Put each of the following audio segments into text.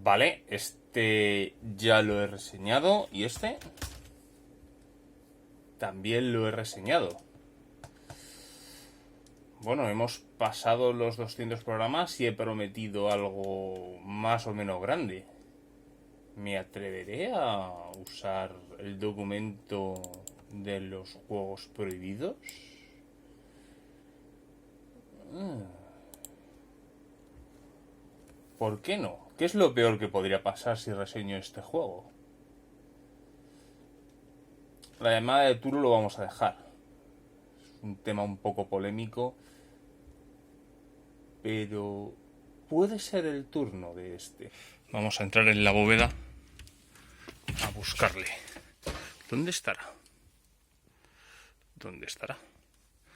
Vale, este ya lo he reseñado y este también lo he reseñado. Bueno, hemos pasado los 200 programas y he prometido algo más o menos grande. ¿Me atreveré a usar el documento de los juegos prohibidos? ¿Por qué no? ¿Qué es lo peor que podría pasar si reseño este juego? La llamada de Tulu lo vamos a dejar. Es un tema un poco polémico, pero puede ser el turno de este. Vamos a entrar en la bóveda a buscarle. ¿Dónde estará? ¿Dónde estará?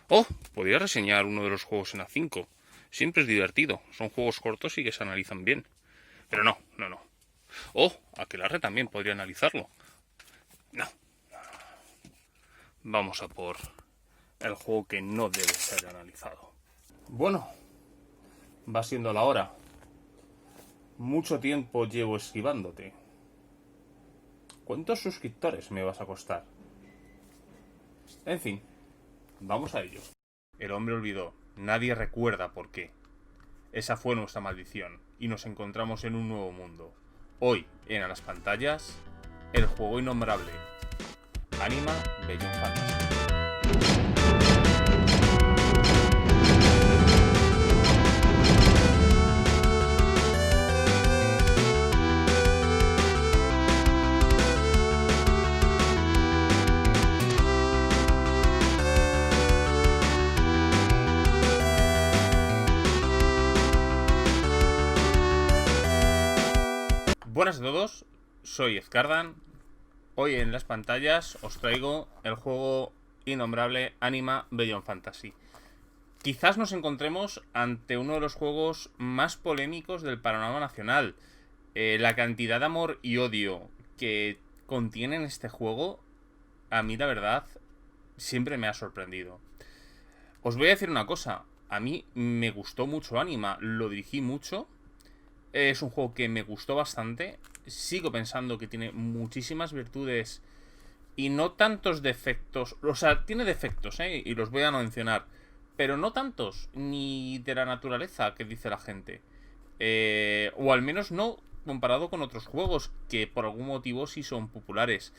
¡Oh! Podría reseñar uno de los juegos en A5. Siempre es divertido. Son juegos cortos y que se analizan bien. Pero no. ¡Oh! Aquelarre también podría analizarlo. No. Vamos a por el juego que no debe ser analizado. Bueno, va siendo la hora. Mucho tiempo llevo esquivándote. ¿Cuántos suscriptores me vas a costar? En fin, vamos a ello. El hombre olvidó. Nadie recuerda por qué. Esa fue nuestra maldición y nos encontramos en un nuevo mundo. Hoy, en A las pantallas, el juego innombrable. Anima Beyond Fantasy. Buenas a todos, soy Ezcardan. Hoy en las pantallas os traigo el juego innombrable Anima Beyond Fantasy. Quizás nos encontremos ante uno de los juegos más polémicos del panorama nacional. La cantidad de amor y odio que contiene en este juego, a mí la verdad, siempre me ha sorprendido. Os voy a decir una cosa, a mí me gustó mucho Anima, lo dirigí mucho. Es un juego que me gustó bastante. Sigo pensando que tiene muchísimas virtudes y no tantos defectos. O sea, tiene defectos, y los voy a mencionar, pero no tantos, ni de la naturaleza que dice la gente. O al menos no comparado con otros juegos que por algún motivo sí son populares.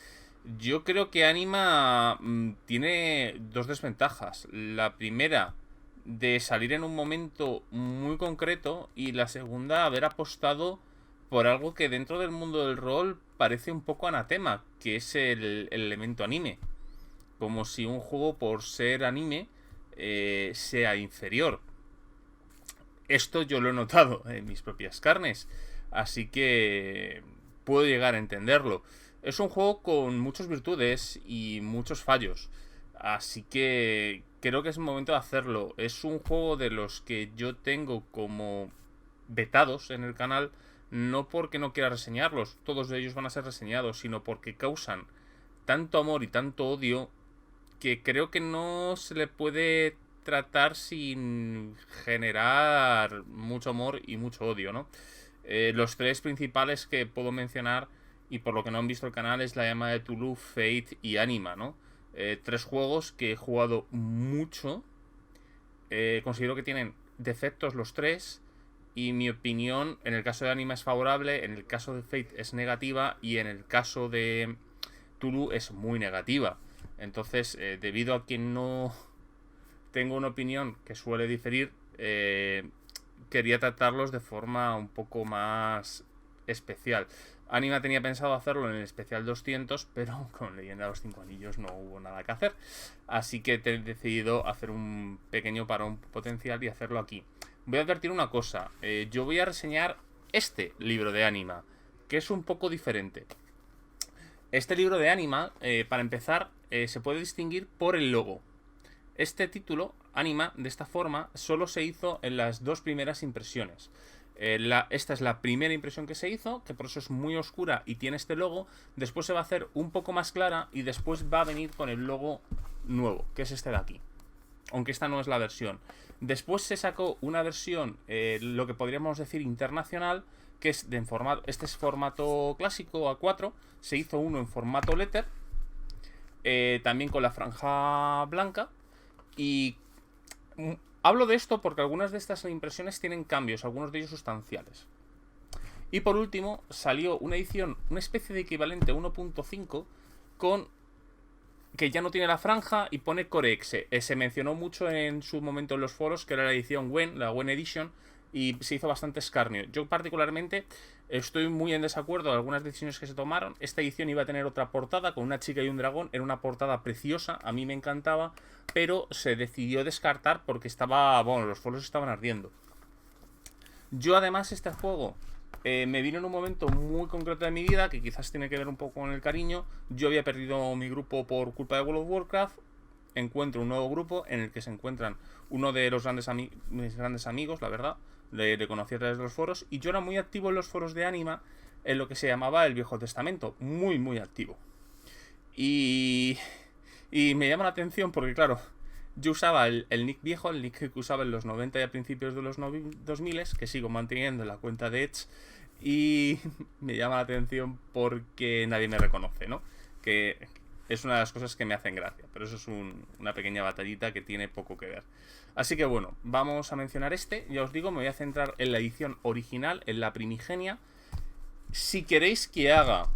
Yo creo que Anima tiene dos desventajas. La primera, de salir en un momento muy concreto, y la segunda, haber apostado por algo que dentro del mundo del rol parece un poco anatema, que es el elemento anime. Como si un juego, por ser anime, sea inferior. Esto yo lo he notado en mis propias carnes, así que puedo llegar a entenderlo. Es un juego con muchas virtudes y muchos fallos, así que creo que es el momento de hacerlo. Es un juego de los que yo tengo como vetados en el canal, no porque no quiera reseñarlos, todos ellos van a ser reseñados, sino porque causan tanto amor y tanto odio que creo que no se le puede tratar sin generar mucho amor y mucho odio, ¿no? Los tres principales que puedo mencionar, y por lo que no han visto el canal, es La Llamada de Tulu, Fate y Anima, ¿no? Tres juegos que he jugado mucho. Considero que tienen defectos los tres, y mi opinión en el caso de Anima es favorable, en el caso de Fate es negativa y en el caso de Tulu es muy negativa. Entonces, debido a que no tengo una opinión que suele diferir, quería tratarlos de forma un poco más especial. Anima tenía pensado hacerlo en el especial 200, pero con Leyenda de los 5 Anillos no hubo nada que hacer. Así que he decidido hacer un pequeño parón potencial y hacerlo aquí. Voy a advertir una cosa. Yo voy a reseñar este libro de Anima, que es un poco diferente. Este libro de Anima, para empezar, se puede distinguir por el logo. Este título, Anima, de esta forma, solo se hizo en las dos primeras impresiones. Esta es la primera impresión que se hizo, que por eso es muy oscura y tiene este logo. Después se va a hacer un poco más clara y después va a venir con el logo nuevo, que es este de aquí. Aunque esta no es la versión. Después se sacó una versión, lo que podríamos decir internacional, que es de formato, este es formato clásico A4, se hizo uno en formato letter, también con la franja blanca. Y hablo de esto porque algunas de estas impresiones tienen cambios, algunos de ellos sustanciales. Y por último salió una edición, una especie de equivalente 1.5 con que ya no tiene la franja y pone Core X. Se mencionó mucho en su momento en los foros que era la edición WEN, la WEN Edition, y se hizo bastante escarnio. Yo particularmente estoy muy en desacuerdo de algunas decisiones que se tomaron. Esta edición iba a tener otra portada con una chica y un dragón, era una portada preciosa, a mí me encantaba, pero se decidió descartar porque los foros estaban ardiendo. Yo además este juego me vino en un momento muy concreto de mi vida, que quizás tiene que ver un poco con el cariño. Yo había perdido mi grupo por culpa de World of Warcraft. Encuentro un nuevo grupo en el que se encuentran uno de los mis grandes amigos, la verdad. Le conocí a través de los foros. Y yo era muy activo en los foros de Anima, en lo que se llamaba el Viejo Testamento. Muy, muy activo. Y me llama la atención porque, claro, yo usaba el nick viejo, el nick que usaba en los 90 y a principios de los 2000, que sigo manteniendo en la cuenta de Edge. Y me llama la atención porque nadie me reconoce, ¿no? Que es una de las cosas que me hacen gracia. Pero eso es una pequeña batallita que tiene poco que ver. Así que bueno, vamos a mencionar este. Ya os digo, me voy a centrar en la edición original, en la primigenia. Si queréis que haga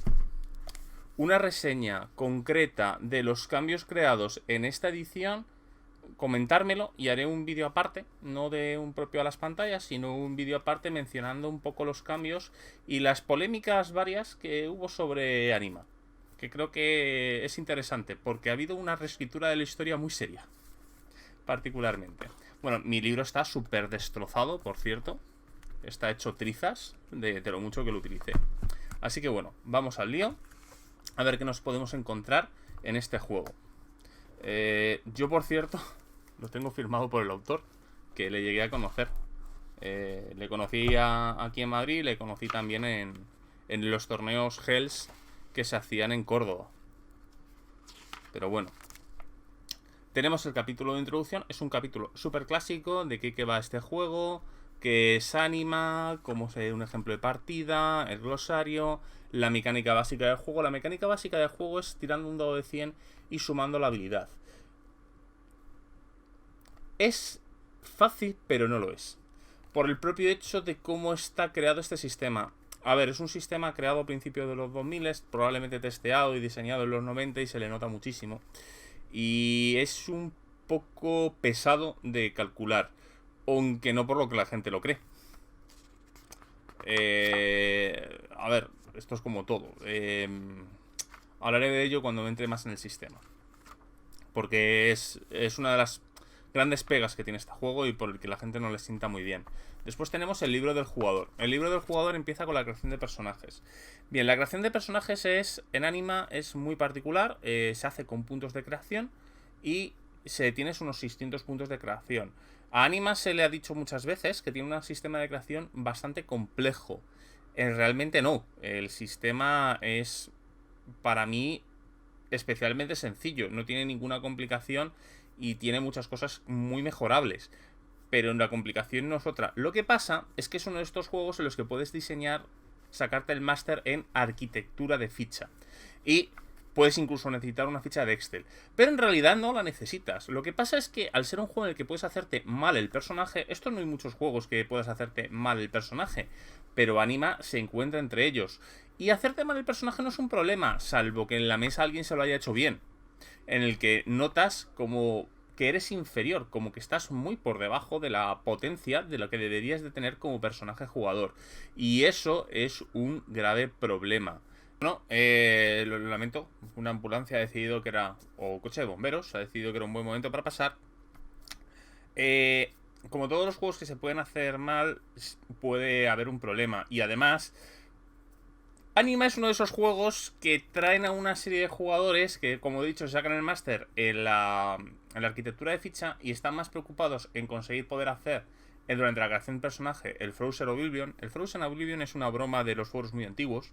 una reseña concreta de los cambios creados en esta edición, comentármelo y haré un vídeo aparte, no de un propio a las pantallas, sino un vídeo aparte mencionando un poco los cambios y las polémicas varias que hubo sobre Anima, que creo que es interesante porque ha habido una reescritura de la historia muy seria, particularmente. Bueno, mi libro está súper destrozado, por cierto, está hecho trizas de lo mucho que lo utilicé. Así que bueno, vamos al lío, a ver qué nos podemos encontrar en este juego. Yo, por cierto, lo tengo firmado por el autor, que le llegué a conocer. Le conocí aquí en Madrid, le conocí también en los torneos Hells que se hacían en Córdoba. Pero bueno, tenemos el capítulo de introducción. Es un capítulo súper clásico de qué va este juego, qué es Anima, cómo se un ejemplo de partida, el glosario, la mecánica básica del juego. La mecánica básica del juego es tirando un dado de 100 y sumando la habilidad. Es fácil, pero no lo es. Por el propio hecho de cómo está creado este sistema. A ver, es un sistema creado a principios de los 2000, probablemente testeado y diseñado en los 90 y se le nota muchísimo. Y es un poco pesado de calcular, aunque no por lo que la gente lo cree. A ver, esto es como todo. Hablaré de ello cuando entre más en el sistema. Porque es una de las grandes pegas que tiene este juego y por el que la gente no le sienta muy bien. Después tenemos el libro del jugador. El libro del jugador empieza con la creación de personajes. Bien, la creación de personajes en Anima es muy particular. Se hace con puntos de creación y tienes unos 600 puntos de creación. A Anima se le ha dicho muchas veces que tiene un sistema de creación bastante complejo. Realmente no. El sistema es, para mí, especialmente sencillo. No tiene ninguna complicación y tiene muchas cosas muy mejorables. Pero la complicación no es otra. Lo que pasa es que es uno de estos juegos en los que puedes diseñar, sacarte el máster en arquitectura de ficha. Y puedes incluso necesitar una ficha de Excel. Pero en realidad no la necesitas. Lo que pasa es que al ser un juego en el que puedes hacerte mal el personaje, esto no hay muchos juegos que puedas hacerte mal el personaje, pero Anima se encuentra entre ellos. Y hacerte mal el personaje no es un problema, salvo que en la mesa alguien se lo haya hecho bien. En el que notas como que eres inferior, como que estás muy por debajo de la potencia de lo que deberías de tener como personaje jugador. Y eso es un grave problema. Bueno, lo lamento, una ambulancia ha decidido que era, o coche de bomberos, ha decidido que era un buen momento para pasar. Como todos los juegos que se pueden hacer mal, puede haber un problema. Y además, Anima es uno de esos juegos que traen a una serie de jugadores que, como he dicho, sacan el máster en la arquitectura de ficha y están más preocupados en conseguir poder hacer durante la creación del personaje el Frozen Oblivion. El Frozen Oblivion es una broma de los foros muy antiguos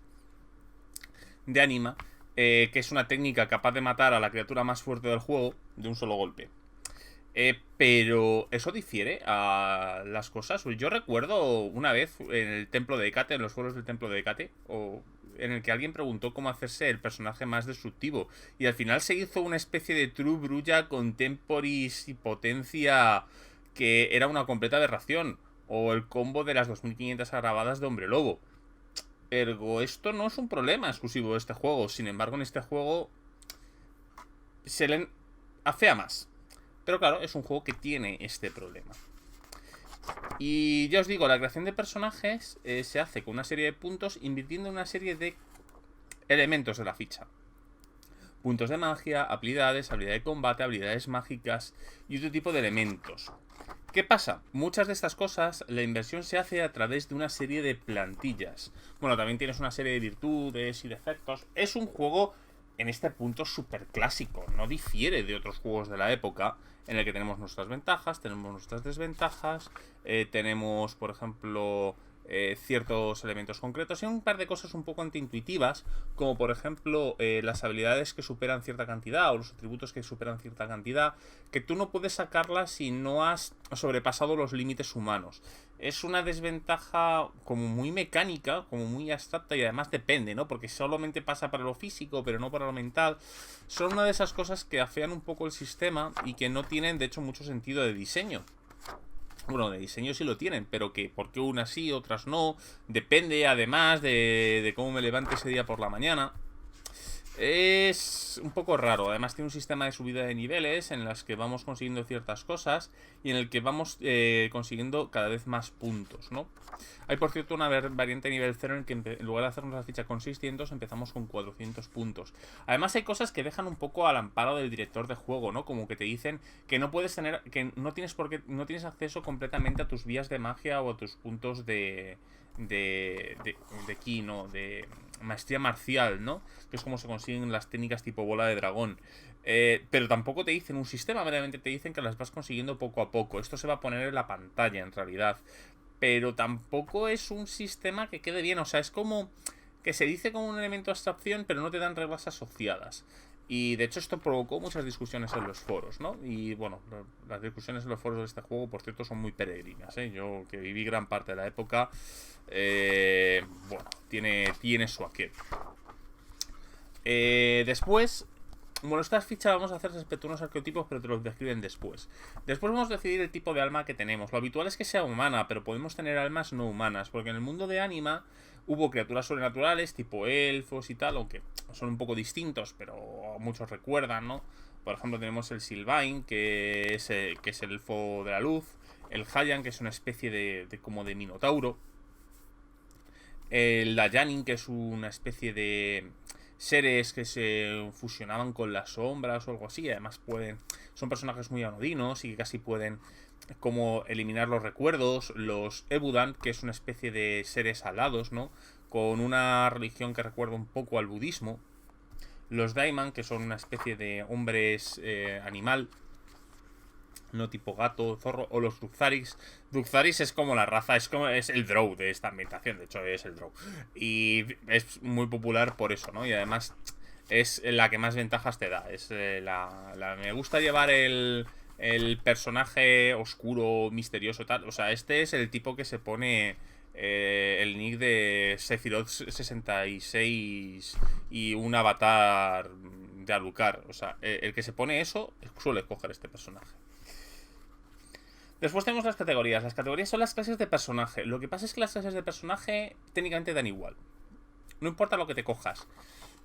de Anima, que es una técnica capaz de matar a la criatura más fuerte del juego de un solo golpe. Pero eso difiere a las cosas. Yo recuerdo una vez en el templo de Hécate, en los foros del templo de Hécate, en el que alguien preguntó cómo hacerse el personaje más destructivo. Y al final se hizo una especie de True Brulla con temporis y potencia que era una completa aberración. O el combo de las 2500 agravadas de Hombre Lobo. Ergo, esto no es un problema exclusivo de este juego. Sin embargo, en este juego se le afea más. Pero claro, es un juego que tiene este problema. Y ya os digo, la creación de personajes se hace con una serie de puntos, invirtiendo en una serie de elementos de la ficha. Puntos de magia, habilidades, habilidad de combate, habilidades mágicas y otro tipo de elementos. ¿Qué pasa? Muchas de estas cosas, la inversión se hace a través de una serie de plantillas. Bueno, también tienes una serie de virtudes y defectos. Es un juego, en este punto, súper clásico. No difiere de otros juegos de la época, en el que tenemos nuestras ventajas, tenemos nuestras desventajas, tenemos, por ejemplo, ciertos elementos concretos y un par de cosas un poco antiintuitivas, como por ejemplo las habilidades que superan cierta cantidad o los atributos que superan cierta cantidad, que tú no puedes sacarlas si no has sobrepasado los límites humanos. Es una desventaja como muy mecánica, como muy abstracta y además depende, ¿no? Porque solamente pasa para lo físico, pero no para lo mental. Son una de esas cosas que afean un poco el sistema y que no tienen, de hecho, mucho sentido de diseño. Bueno, de diseño sí lo tienen, pero que por qué unas sí, otras no. Depende además de cómo me levante ese día por la mañana. Es un poco raro. Además tiene un sistema de subida de niveles en las que vamos consiguiendo ciertas cosas y en el que vamos consiguiendo cada vez más puntos, ¿no? Hay, por cierto, una variante nivel 0 en que en lugar de hacernos la ficha con 600 empezamos con 400 puntos. Además hay cosas que dejan un poco al amparo del director de juego, ¿no? Como que te dicen que no puedes tener, que no tienes no tienes acceso completamente a tus vías de magia o a tus puntos de ki, ¿no? De maestría marcial, ¿no? Que es como se consiguen las técnicas tipo bola de dragón. Pero tampoco te dicen un sistema, meramente te dicen que las vas consiguiendo poco a poco. Esto se va a poner en la pantalla, en realidad. Pero tampoco es un sistema que quede bien. O sea, es como que se dice como un elemento de abstracción, pero no te dan reglas asociadas. Y de hecho esto provocó muchas discusiones en los foros, ¿no? Y bueno, las discusiones en los foros de este juego, por cierto, son muy peregrinas, ¿eh? Yo que viví gran parte de la época, bueno, tiene su aquel. Después, bueno, estas fichas vamos a hacer respecto a unos arqueotipos, pero te los describen después. Después vamos a decidir el tipo de alma que tenemos. Lo habitual es que sea humana, pero podemos tener almas no humanas, porque en el mundo de Anima hubo criaturas sobrenaturales, tipo elfos y tal, aunque son un poco distintos, pero muchos recuerdan, ¿no? Por ejemplo, tenemos el Sylvain, que es el elfo de la luz, el Hayan, que es una especie de como de minotauro, el Dayanin, que es una especie de seres que se fusionaban con las sombras o algo así. Además son personajes muy anodinos y que casi pueden como eliminar los recuerdos. Los Ebudan, que es una especie de seres alados, ¿no? Con una religión que recuerda un poco al budismo. Los Daiman, que son una especie de hombres animal, no tipo gato, zorro, o los Druxaris. Druxaris es como la raza, es el Drow de esta ambientación, de hecho es el Drow. Y es muy popular por eso, ¿no? Y además es la que más ventajas te da. Me gusta llevar el personaje oscuro, misterioso, tal. O sea, este es el tipo que se pone el nick de Sephiroth 66 y un avatar de Alucard. O sea, el que se pone eso suele escoger este personaje. Después tenemos las categorías. Las categorías son las clases de personaje. Lo que pasa es que las clases de personaje técnicamente dan igual. No importa lo que te cojas.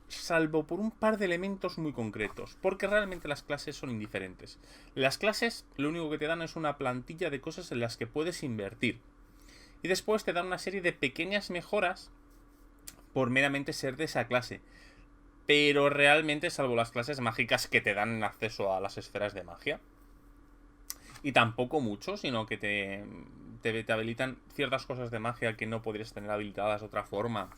Salvo por un par de elementos muy concretos. Porque realmente las clases son indiferentes. Las clases lo único que te dan es una plantilla de cosas en las que puedes invertir. Y después te dan una serie de pequeñas mejoras por meramente ser de esa clase. Pero realmente, salvo las clases mágicas que te dan acceso a las esferas de magia. Y tampoco mucho, sino que te habilitan ciertas cosas de magia que no podrías tener habilitadas de otra forma.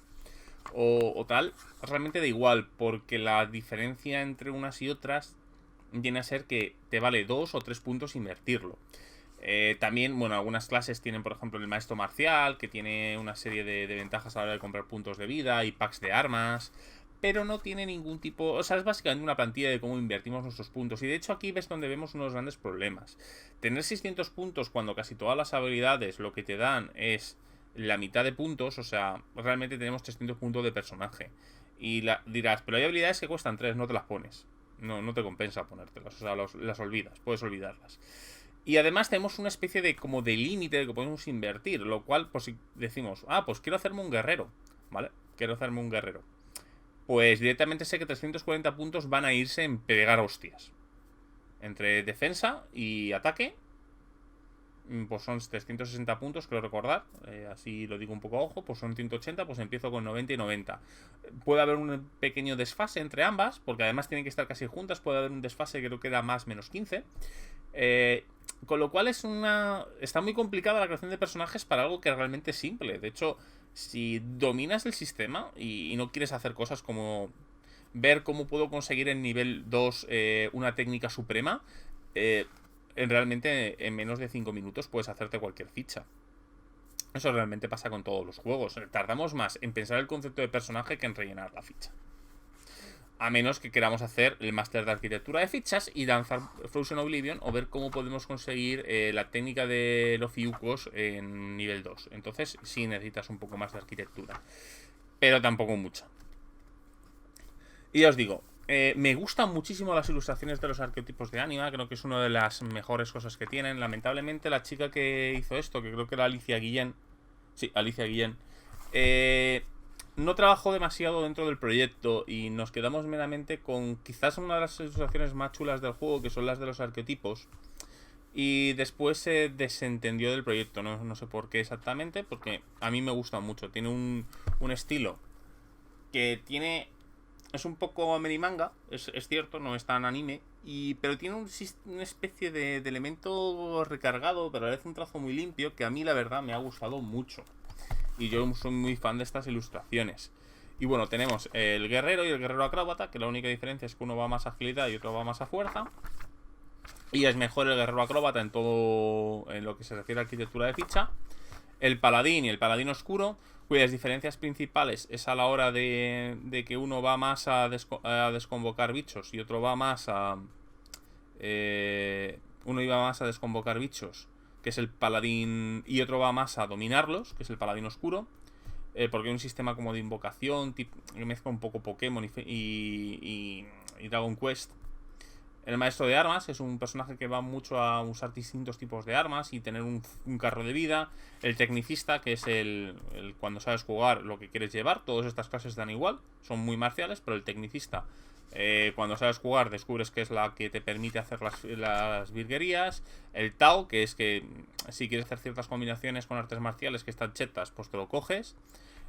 O tal, realmente da igual, porque la diferencia entre unas y otras viene a ser que te vale 2 o 3 puntos invertirlo. También, bueno, algunas clases tienen, por ejemplo, el maestro marcial, que tiene una serie de ventajas a la hora de comprar puntos de vida y packs de armas. pero no tiene ningún tipo... O sea, es básicamente una plantilla de cómo invertimos nuestros puntos. Y de hecho aquí ves donde vemos unos grandes problemas. Tener 600 puntos cuando casi todas las habilidades lo que te dan es la mitad de puntos. O sea, realmente tenemos 300 puntos de personaje. Y dirás, pero hay habilidades que cuestan 3, no te las pones. No te compensa ponértelas. O sea, las olvidas, puedes olvidarlas. Y además tenemos una especie de como de límite de que podemos invertir. Lo cual, pues si decimos, pues quiero hacerme un guerrero, ¿vale? Quiero hacerme un guerrero. Pues directamente sé que 340 puntos van a irse en pegar hostias. Entre defensa y ataque, pues son 360 puntos, creo recordar. Así lo digo un poco a ojo. Pues son 180, pues empiezo con 90 y 90. Puede haber un pequeño desfase entre ambas, porque además tienen que estar casi juntas. Puede haber un desfase que creo que era más menos 15. Con lo cual está muy complicada la creación de personajes para algo que realmente es simple. De hecho, si dominas el sistema y no quieres hacer cosas como ver cómo puedo conseguir en nivel 2 una técnica suprema, realmente en menos de 5 minutos puedes hacerte cualquier ficha. Eso realmente pasa con todos los juegos. Tardamos más en pensar el concepto de personaje que en rellenar la ficha. A menos que queramos hacer el máster de arquitectura de fichas y lanzar Frozen Oblivion o ver cómo podemos conseguir la técnica de los fiucos en nivel 2. Entonces sí necesitas un poco más de arquitectura. Pero tampoco mucha. Y ya os digo, me gustan muchísimo las ilustraciones de los arquetipos de Anima. Creo que es una de las mejores cosas que tienen. Lamentablemente la chica que hizo esto, que creo que era Alicia Guillén. Sí, Alicia Guillén. No trabajó demasiado dentro del proyecto y nos quedamos meramente con quizás una de las ilustraciones más chulas del juego, que son las de los arquetipos. Y después se desentendió del proyecto, no sé por qué exactamente, porque a mí me gusta mucho. Tiene un estilo que tiene... Es un poco manga, es cierto, no es tan anime, pero tiene una especie de elemento recargado, pero a la vez un trazo muy limpio, que a mí la verdad me ha gustado mucho. Y yo soy muy fan de estas ilustraciones. Y bueno, tenemos el guerrero y el guerrero acróbata, que la única diferencia es que uno va más a agilidad y otro va más a fuerza. Y es mejor el guerrero acróbata en todo, en lo que se refiere a arquitectura de ficha. El paladín y el paladín oscuro, cuyas diferencias principales es a la hora de que uno va más a desconvocar bichos y otro va más a... uno iba más a desconvocar bichos, que es el paladín, y otro va más a dominarlos, que es el paladín oscuro, porque hay un sistema como de invocación, que mezcla un poco Pokémon y Dragon Quest. El maestro de armas es un personaje que va mucho a usar distintos tipos de armas y tener un carro de vida. El tecnicista, que es el cuando sabes jugar lo que quieres llevar. Todas estas clases dan igual, son muy marciales, pero el tecnicista, cuando sabes jugar, descubres que es la que te permite hacer las virguerías. El Tao, que es que si quieres hacer ciertas combinaciones con artes marciales que están chetas, pues te lo coges.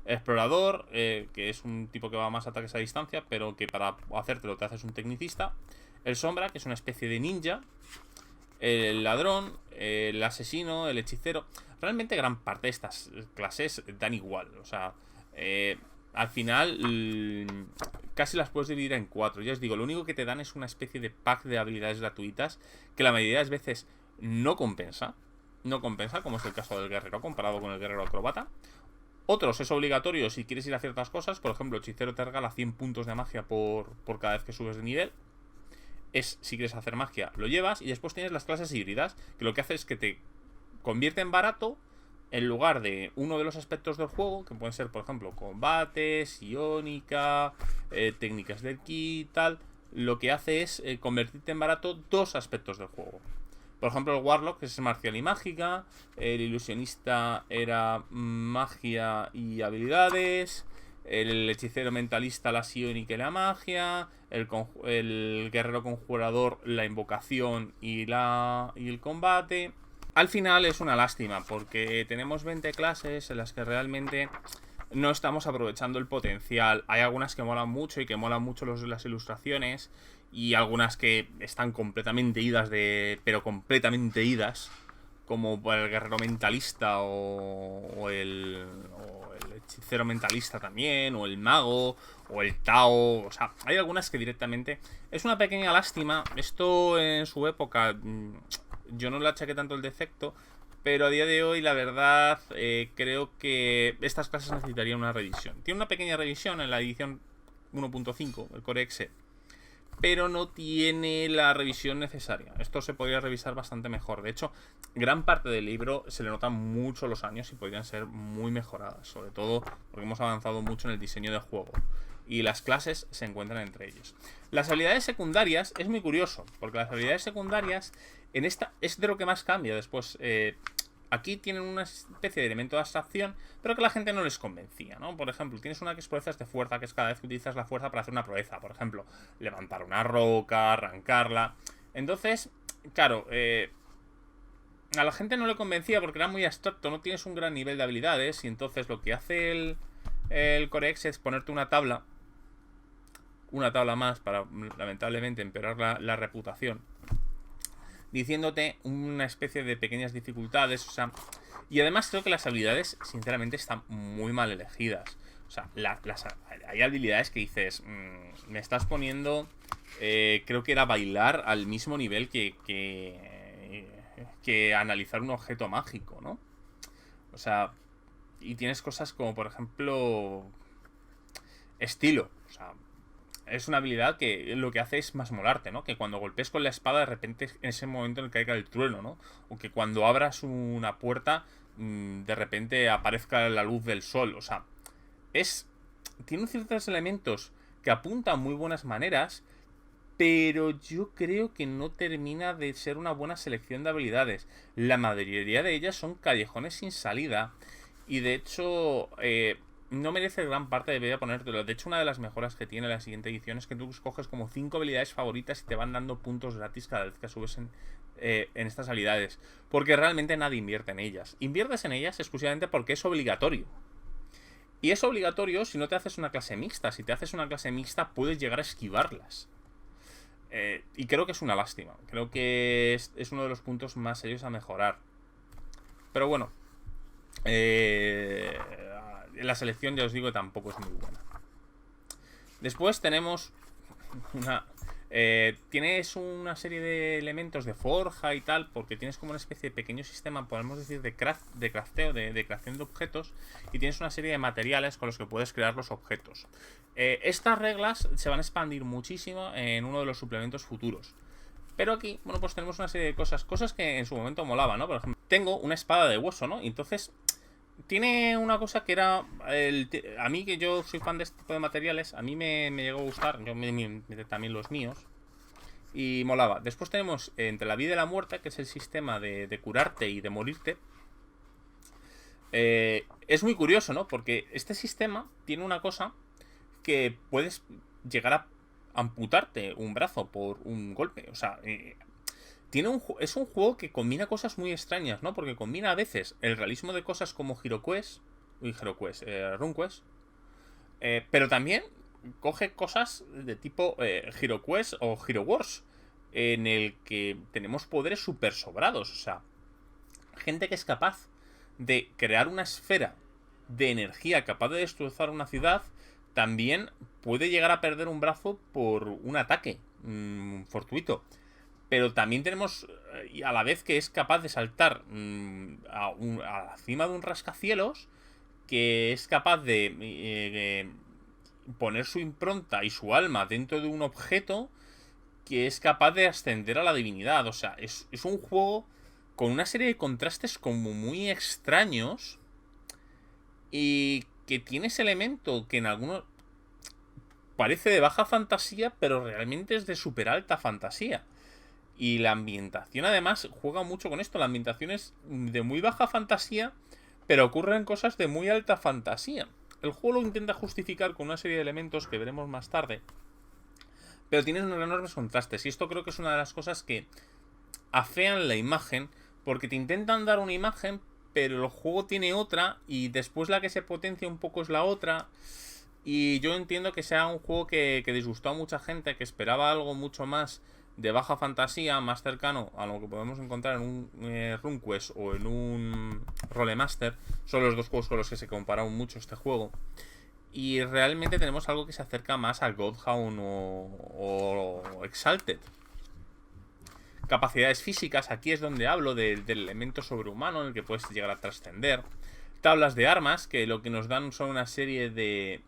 Explorador, que es un tipo que va más a ataques a distancia, pero que para hacértelo te haces un tecnicista. El sombra, que es una especie de ninja. El ladrón, el asesino, el hechicero. Realmente gran parte de estas clases dan igual. O sea, al final casi las puedes dividir en 4. Ya os digo, lo único que te dan es una especie de pack de habilidades gratuitas que la mayoría de las veces no compensa. No compensa, como es el caso del guerrero comparado con el guerrero acróbata. Otros es obligatorio si quieres ir a ciertas cosas. Por ejemplo, el hechicero te regala 100 puntos de magia por cada vez que subes de nivel. Si quieres hacer magia, lo llevas. Y después tienes las clases híbridas, que lo que hace es que te convierte en barato en lugar de uno de los aspectos del juego, que pueden ser, por ejemplo, combate, psiónica, técnicas del ki, tal. Lo que hace es convertirte en barato dos aspectos del juego. Por ejemplo, el Warlock, que es marcial y mágica. El ilusionista era magia y habilidades. El hechicero mentalista, la psiónica y la magia. El guerrero conjurador, la invocación y el combate. Al final es una lástima, porque tenemos 20 clases en las que realmente no estamos aprovechando el potencial. Hay algunas que molan mucho y que molan mucho las ilustraciones, y algunas que están completamente idas pero completamente idas, como el guerrero mentalista o el hechicero mentalista también, o el mago, o el Tao. O sea, hay algunas que directamente... Es una pequeña lástima. Esto en su época yo no le achaqué tanto el defecto, pero a día de hoy, la verdad, creo que estas clases necesitarían una revisión. Tiene una pequeña revisión en la edición 1.5, el Core X, pero no tiene la revisión necesaria. Esto se podría revisar bastante mejor. De hecho, gran parte del libro se le notan mucho los años y podrían ser muy mejoradas, sobre todo porque hemos avanzado mucho en el diseño del juego y las clases se encuentran entre ellos. Las habilidades secundarias es muy curioso, porque las habilidades secundarias en esta es de lo que más cambia después. Aquí tienen una especie de elemento de abstracción, pero que a la gente no les convencía, ¿no? Por ejemplo, tienes una que es proezas de fuerza, que es cada vez que utilizas la fuerza para hacer una proeza. Por ejemplo, levantar una roca, arrancarla. Entonces, claro, a la gente no le convencía porque era muy abstracto, no tienes un gran nivel de habilidades. Y entonces lo que hace el Core X es ponerte una tabla más para, lamentablemente, empeorar la reputación, diciéndote una especie de pequeñas dificultades, o sea, y además creo que las habilidades, sinceramente, están muy mal elegidas. O sea, hay habilidades que dices, me estás poniendo, creo que era bailar al mismo nivel que analizar un objeto mágico, ¿no? O sea, y tienes cosas como, por ejemplo, estilo, o sea, es una habilidad que lo que hace es más molarte, ¿no? Que cuando golpees con la espada, de repente en ese momento en el que caiga el trueno, ¿no? O que cuando abras una puerta, de repente aparezca la luz del sol. O sea, tiene ciertos elementos que apuntan muy buenas maneras, pero yo creo que no termina de ser una buena selección de habilidades. La mayoría de ellas son callejones sin salida. Y de hecho, no merece gran parte de vida ponértelo. De hecho, una de las mejoras que tiene la siguiente edición es que tú escoges como 5 habilidades favoritas y te van dando puntos gratis cada vez que subes en estas habilidades. Porque realmente nadie invierte en ellas. Inviertes en ellas exclusivamente porque es obligatorio. Y es obligatorio si no te haces una clase mixta. Si te haces una clase mixta, puedes llegar a esquivarlas. Y creo que es una lástima. Creo que es uno de los puntos más serios a mejorar. Pero bueno, la selección, ya os digo, tampoco es muy buena. Después tenemos tienes una serie de elementos de forja y tal, porque tienes como una especie de pequeño sistema, podemos decir, de crafteo, de creación de objetos, y tienes una serie de materiales con los que puedes crear los objetos. Estas reglas se van a expandir muchísimo en uno de los suplementos futuros. Pero aquí, bueno, pues tenemos una serie de cosas que en su momento molaban, ¿no? Por ejemplo, tengo una espada de hueso, ¿no? Y entonces tiene una cosa que era a mí, que yo soy fan de este tipo de materiales, a mí me llegó a gustar. Yo me también los míos y molaba. Después tenemos entre la vida y la muerte, que es el sistema de curarte y de morirte. Es muy curioso, ¿no? Porque este sistema tiene una cosa que puedes llegar a amputarte un brazo por un golpe. O sea, es un juego que combina cosas muy extrañas, ¿no? Porque combina a veces el realismo de cosas como RuneQuest, pero también coge cosas de tipo HeroQuest o Hero Wars, en el que tenemos poderes súper sobrados. O sea, gente que es capaz de crear una esfera de energía capaz de destrozar una ciudad, también puede llegar a perder un brazo por un ataque fortuito. Pero también tenemos, a la vez, que es capaz de saltar a la cima de un rascacielos, que es capaz de poner su impronta y su alma dentro de un objeto, que es capaz de ascender a la divinidad. O sea, es un juego con una serie de contrastes como muy extraños, y que tiene ese elemento que en algunos parece de baja fantasía, pero realmente es de súper alta fantasía. Y la ambientación, además, juega mucho con esto. La ambientación es de muy baja fantasía, pero ocurren cosas de muy alta fantasía. El juego lo intenta justificar con una serie de elementos que veremos más tarde, pero tiene unos enormes contrastes. Y esto creo que es una de las cosas que afean la imagen, porque te intentan dar una imagen, pero el juego tiene otra, y después la que se potencia un poco es la otra. Y yo entiendo que sea un juego que disgustó a mucha gente, que esperaba algo mucho más de baja fantasía, más cercano a lo que podemos encontrar en un RuneQuest o en un Rolemaster. Son los dos juegos con los que se compararon mucho este juego. Y realmente tenemos algo que se acerca más a Godhound o Exalted. Capacidades físicas, aquí es donde hablo del elemento sobrehumano en el que puedes llegar a trascender. Tablas de armas, que lo que nos dan son una serie de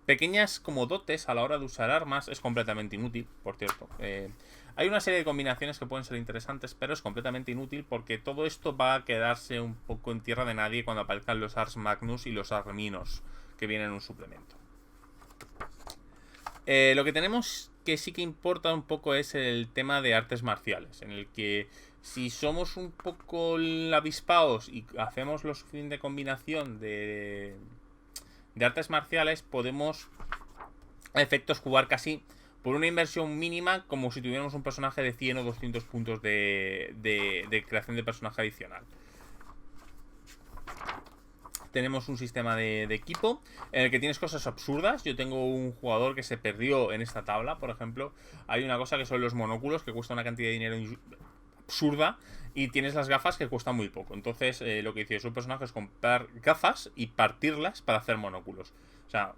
pequeñas como dotes a la hora de usar armas es completamente inútil, por cierto. Hay una serie de combinaciones que pueden ser interesantes, pero es completamente inútil porque todo esto va a quedarse un poco en tierra de nadie cuando aparezcan los Ars Magnus y los Arminos, que vienen en un suplemento. Lo que tenemos que sí que importa un poco es el tema de artes marciales, en el que si somos un poco avispados y hacemos lo suficiente combinación de artes marciales, podemos a efectos jugar casi por una inversión mínima, como si tuviéramos un personaje de 100 o 200 puntos de creación de personaje adicional. Tenemos un sistema de equipo en el que tienes cosas absurdas. Yo tengo un jugador que se perdió en esta tabla, por ejemplo. Hay una cosa que son los monóculos, que cuesta una cantidad de dinero absurda, y tienes las gafas que cuestan muy poco. Entonces lo que dice su personaje es comprar gafas y partirlas para hacer monóculos. O sea,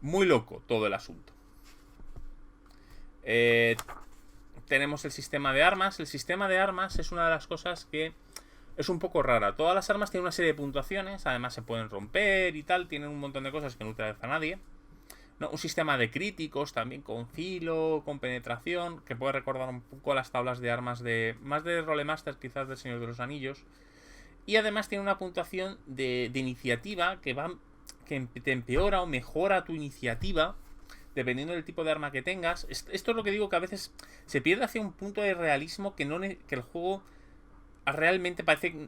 muy loco todo el asunto. Tenemos el sistema de armas. El sistema de armas es una de las cosas que es un poco rara. Todas las armas tienen una serie de puntuaciones, además se pueden romper y tal, tienen un montón de cosas que no utiliza a nadie. ¿No? Un sistema de críticos también con filo, con penetración, que puede recordar un poco a las tablas de armas de más de Rolemaster, quizás del Señor de los Anillos. Y además tiene una puntuación de iniciativa que te empeora o mejora tu iniciativa dependiendo del tipo de arma que tengas. Esto es lo que digo, que a veces se pierde hacia un punto de realismo que el juego realmente parece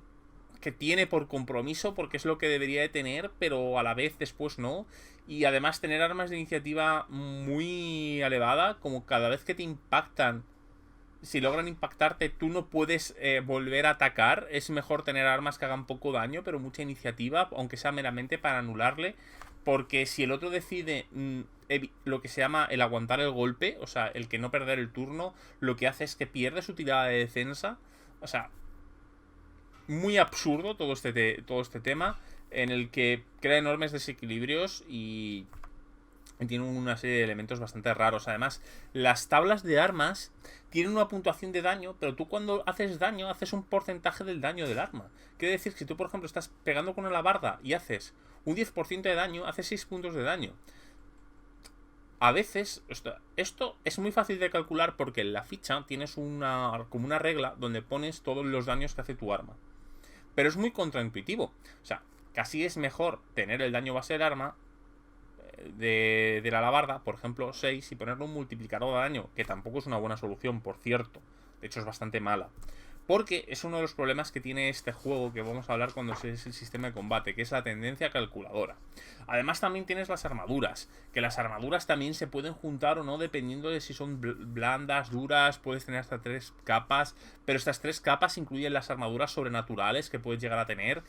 que tiene por compromiso, porque es lo que debería de tener, pero a la vez después no. Y además tener armas de iniciativa muy elevada, como cada vez que te impactan, si logran impactarte, tú no puedes volver a atacar. Es mejor tener armas que hagan poco daño, pero mucha iniciativa, aunque sea meramente para anularle. Porque si el otro decide lo que se llama el aguantar el golpe, o sea, el que no perder el turno, lo que hace es que pierde su tirada de defensa. O sea, muy absurdo todo este tema, en el que crea enormes desequilibrios y tiene una serie de elementos bastante raros. Además, las tablas de armas tienen una puntuación de daño, pero tú cuando haces daño, haces un porcentaje del daño del arma. Quiere decir que si tú, por ejemplo, estás pegando con una alabarda y haces un 10% de daño, haces 6 puntos de daño. A veces, esto es muy fácil de calcular porque en la ficha tienes como una regla donde pones todos los daños que hace tu arma. Pero es muy contraintuitivo. O sea, casi es mejor tener el daño base del arma de la alabarda, por ejemplo, 6, y ponerle un multiplicador de daño, que tampoco es una buena solución, por cierto. De hecho, es bastante mala. Porque es uno de los problemas que tiene este juego, que vamos a hablar cuando es el sistema de combate, que es la tendencia calculadora. Además también tienes las armaduras, que las armaduras también se pueden juntar o no dependiendo de si son blandas, duras, puedes tener hasta 3 capas, pero estas 3 capas incluyen las armaduras sobrenaturales que puedes llegar a tener.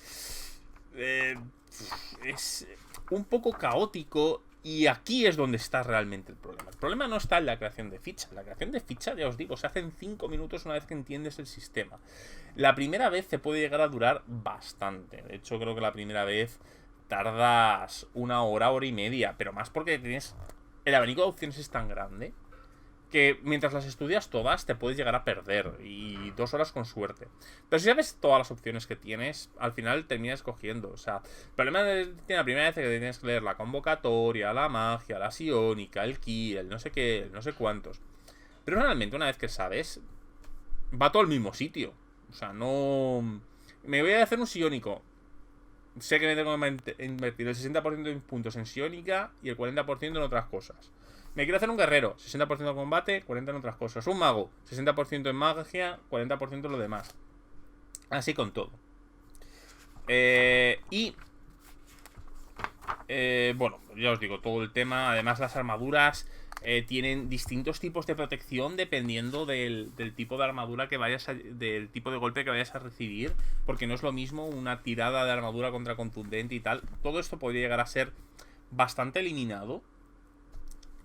Es un poco caótico. Y aquí es donde está realmente el problema. El problema no está en la creación de ficha. La creación de ficha, ya os digo, se hace en 5 minutos una vez que entiendes el sistema. La primera vez te puede llegar a durar bastante. De hecho, creo que la primera vez tardas 1 hora, hora y media. Pero más porque tienes... El abanico de opciones es tan grande que mientras las estudias todas te puedes llegar a perder, y 2 horas con suerte. Pero si sabes todas las opciones que tienes, al final terminas cogiendo. O sea, el problema de la primera vez es que tienes que leer la convocatoria, la magia, la psiónica, el ki, el no sé qué, el no sé cuántos. Pero realmente una vez que sabes, va todo al mismo sitio. O sea, no... Me voy a hacer un psiónico. Sé que me tengo que invertir el 60% de mis puntos en psiónica y el 40% en otras cosas. Me quiero hacer un guerrero, 60% de combate, 40% en otras cosas. Un mago, 60% en magia, 40% en lo demás. Así con todo. Bueno, ya os digo, todo el tema. Además, las armaduras tienen distintos tipos de protección dependiendo del tipo de armadura que vayas del tipo de golpe que vayas a recibir. Porque no es lo mismo una tirada de armadura contra contundente y tal. Todo esto podría llegar a ser bastante eliminado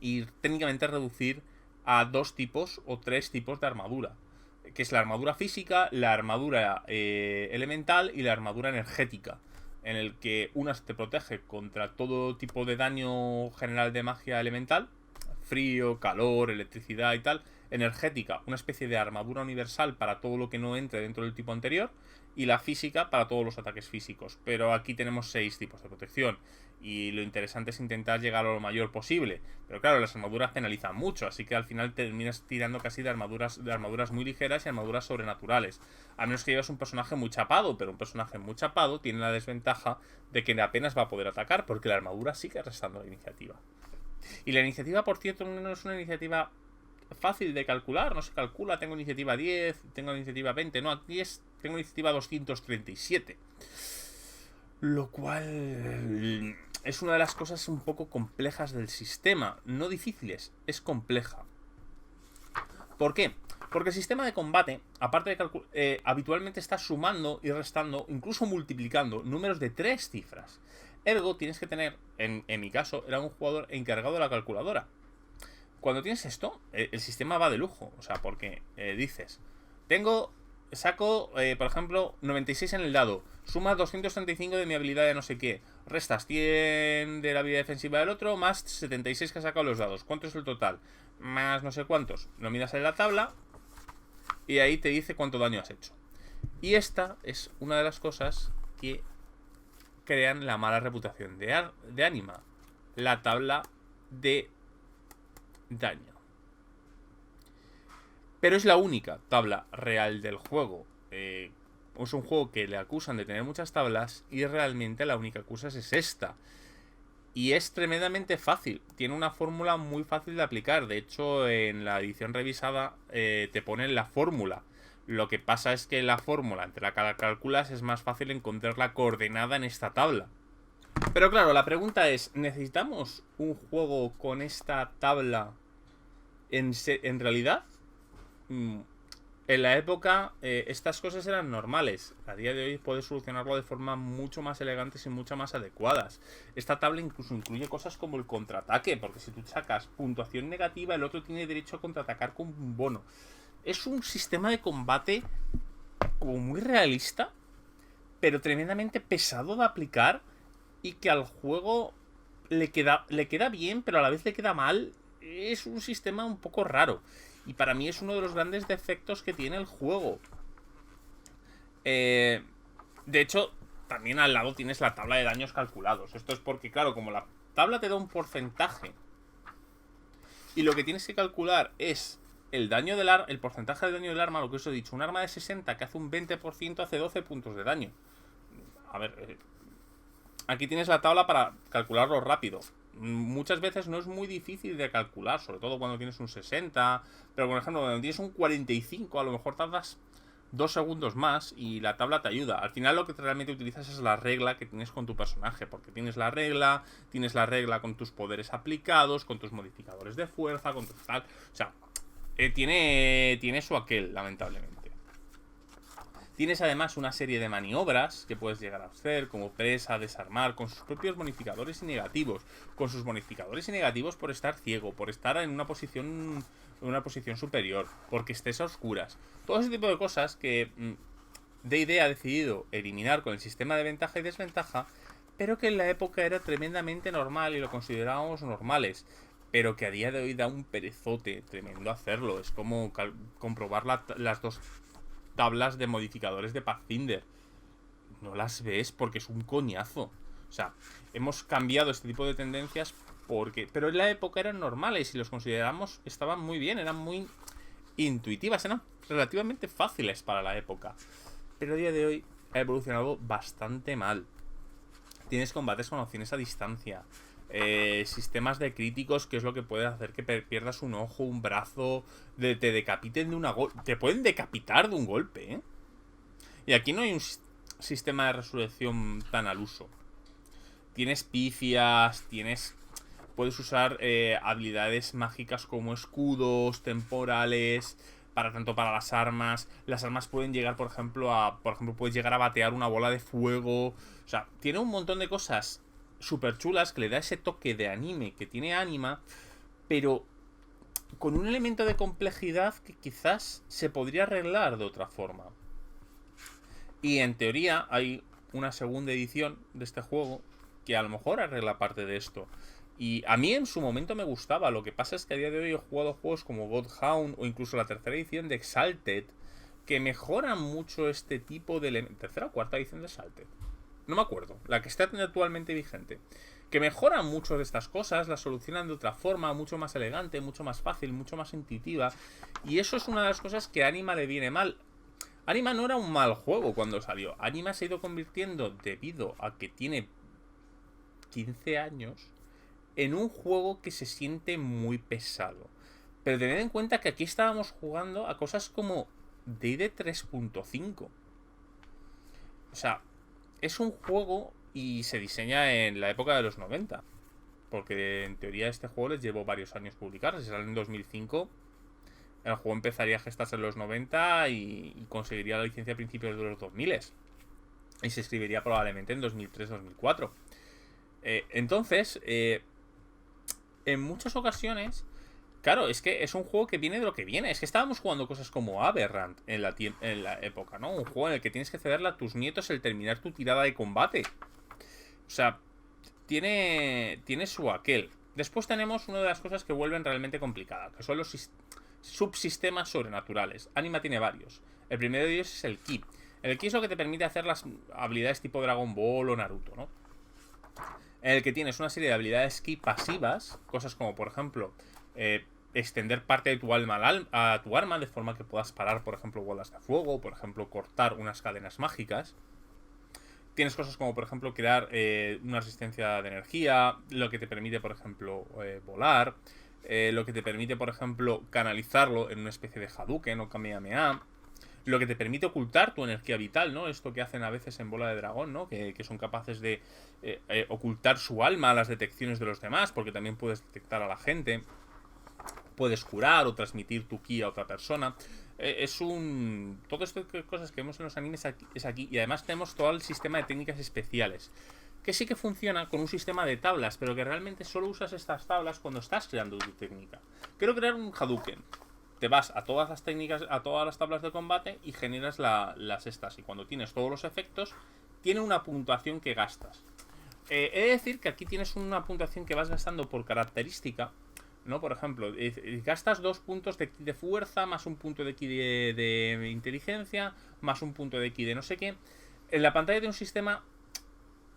y técnicamente reducir a 2 tipos o 3 tipos de armadura, que es la armadura física, la armadura elemental y la armadura energética, en el que una te protege contra todo tipo de daño general de magia elemental, frío, calor, electricidad y tal, energética, una especie de armadura universal para todo lo que no entre dentro del tipo anterior, y la física para todos los ataques físicos. Pero aquí tenemos 6 tipos de protección, y lo interesante es intentar llegar a lo mayor posible. Pero claro, las armaduras penalizan mucho, así que al final terminas tirando casi de armaduras muy ligeras y armaduras sobrenaturales. A menos que lleves un personaje muy chapado, pero un personaje muy chapado tiene la desventaja de que apenas va a poder atacar, porque la armadura sigue restando la iniciativa. Y la iniciativa, por cierto, no es una iniciativa fácil de calcular, no se calcula, tengo iniciativa 10, tengo iniciativa 20, no, aquí tengo iniciativa 237. Lo cual es una de las cosas un poco complejas del sistema, no difíciles, es compleja. ¿Por qué? Porque el sistema de combate, aparte de habitualmente está sumando y restando, incluso multiplicando números de 3 cifras. Ergo, tienes que tener, en mi caso, era un jugador encargado de la calculadora. Cuando tienes esto, el sistema va de lujo. O sea, porque dices, saco, por ejemplo, 96 en el dado, sumas 235 de mi habilidad de no sé qué, restas 100 de la habilidad defensiva del otro, más 76 que ha sacado los dados. ¿Cuánto es el total? Más no sé cuántos. Lo miras en la tabla y ahí te dice cuánto daño has hecho. Y esta es una de las cosas que crean la mala reputación de Anima. La tabla de daño. Pero es la única tabla real del juego. Es un juego que le acusan de tener muchas tablas y realmente la única que usas es esta. Y es tremendamente fácil. Tiene una fórmula muy fácil de aplicar. De hecho, en la edición revisada te ponen la fórmula. Lo que pasa es que la fórmula, entre la que la calculas, es más fácil encontrar la coordenada en esta tabla. Pero claro, la pregunta es, ¿necesitamos un juego con esta tabla en realidad? En la época estas cosas eran normales. A día de hoy puedes solucionarlo de forma mucho más elegantes y mucho más adecuadas. Esta tabla incluso incluye cosas como el contraataque, porque si tú sacas puntuación negativa, el otro tiene derecho a contraatacar con un bono. Es un sistema de combate como muy realista, pero tremendamente pesado de aplicar y que al juego le queda bien, pero a la vez le queda mal. Es un sistema un poco raro. Y para mí es uno de los grandes defectos que tiene el juego. De hecho, también al lado tienes la tabla de daños calculados. Esto es porque, claro, como la tabla te da un porcentaje y lo que tienes que calcular es el porcentaje de daño del arma, lo que os he dicho. Un arma de 60 que hace un 20% hace 12 puntos de daño. A ver, aquí tienes la tabla para calcularlo rápido. Muchas veces no es muy difícil de calcular, sobre todo cuando tienes un 60, pero por ejemplo cuando tienes un 45 a lo mejor tardas 2 segundos más y la tabla te ayuda. Al final lo que realmente utilizas es la regla que tienes con tu personaje, porque tienes la regla con tus poderes aplicados, con tus modificadores de fuerza, con tu tal. O sea, tiene su aquel, lamentablemente. Tienes además una serie de maniobras que puedes llegar a hacer, como presa, desarmar, con sus propios bonificadores y negativos. Con sus bonificadores y negativos por estar ciego, por estar en una posición superior, porque estés a oscuras. Todo ese tipo de cosas que D&D ha decidido eliminar con el sistema de ventaja y desventaja, pero que en la época era tremendamente normal y lo considerábamos normales. Pero que a día de hoy da un perezote tremendo hacerlo. Es como comprobar las dos tablas de modificadores de Pathfinder. No las ves porque es un coñazo. O sea, hemos cambiado este tipo de tendencias pero en la época eran normales y los consideramos estaban muy bien, eran muy intuitivas, eran relativamente fáciles para la época. Pero a día de hoy ha evolucionado bastante mal. Tienes combates con opciones a distancia, sistemas de críticos, que es lo que puede hacer que pierdas un ojo, un brazo, te decapiten de una te pueden decapitar de un golpe, ¿eh? Y aquí no hay un sistema de resurrección tan al uso. Tienes pifias, puedes usar habilidades mágicas como escudos temporales, tanto para las armas. Las armas pueden llegar, por ejemplo, puedes llegar a batear una bola de fuego. O sea, tiene un montón de cosas súper chulas que le da ese toque de anime que tiene Anima, pero con un elemento de complejidad que quizás se podría arreglar de otra forma. Y en teoría hay una segunda edición de este juego que a lo mejor arregla parte de esto. Y a mí en su momento me gustaba. Lo que pasa es que a día de hoy he jugado juegos como Godhound o incluso la tercera edición de Exalted, que mejoran mucho este tipo de tercera o cuarta edición de Exalted. No me acuerdo. La que está actualmente vigente. Que mejoran mucho de estas cosas, las solucionan de otra forma, mucho más elegante, mucho más fácil, mucho más intuitiva. Y eso es una de las cosas que a Anima le viene mal. Anima no era un mal juego cuando salió. Anima se ha ido convirtiendo, debido a que tiene 15 años, en un juego que se siente muy pesado. Pero tened en cuenta que aquí estábamos jugando a cosas como D&D 3.5. O sea, es un juego y se diseña en la época de los 90. Porque en teoría este juego les llevó varios años publicarse. Si sale en 2005, el juego empezaría a gestarse en los 90 y conseguiría la licencia a principios de los 2000. Y se escribiría probablemente en 2003-2004. Entonces, en muchas ocasiones, claro, es que es un juego que viene de lo que viene. Es que estábamos jugando cosas como Aberrant en la época, ¿no? Un juego en el que tienes que cederle a tus nietos el terminar tu tirada de combate. O sea, tiene su aquel. Después tenemos una de las cosas que vuelven realmente complicada, que son los subsistemas sobrenaturales. Anima tiene varios. El primero de ellos es el Ki. El Ki es lo que te permite hacer las habilidades tipo Dragon Ball o Naruto, ¿no? En el que tienes una serie de habilidades Ki pasivas, cosas como, por ejemplo, extender parte de tu alma a tu arma, de forma que puedas parar, por ejemplo, bolas de fuego, por ejemplo, cortar unas cadenas mágicas. Tienes cosas como, por ejemplo, crear una resistencia de energía, lo que te permite, por ejemplo, volar, lo que te permite, por ejemplo, canalizarlo en una especie de Hadouken o Kamehameha, lo que te permite ocultar tu energía vital, ¿no? Esto que hacen a veces en Bola de Dragón, ¿no? Que son capaces de ocultar su alma a las detecciones de los demás, porque también puedes detectar a la gente, puedes curar o transmitir tu ki a otra persona. Todo esto de cosas que vemos en los animes es aquí. Y además tenemos todo el sistema de técnicas especiales, que sí que funciona con un sistema de tablas, pero que realmente solo usas estas tablas cuando estás creando tu técnica. Quiero crear un Hadouken. Te vas a todas las técnicas, a todas las tablas de combate y generas las estas. Y cuando tienes todos los efectos, tiene una puntuación que gastas. He de decir que aquí tienes una puntuación que vas gastando por característica, ¿no? Por ejemplo, gastas 2 puntos de ki de fuerza, más un punto de ki de inteligencia, más un punto de ki de no sé qué. En la pantalla de un sistema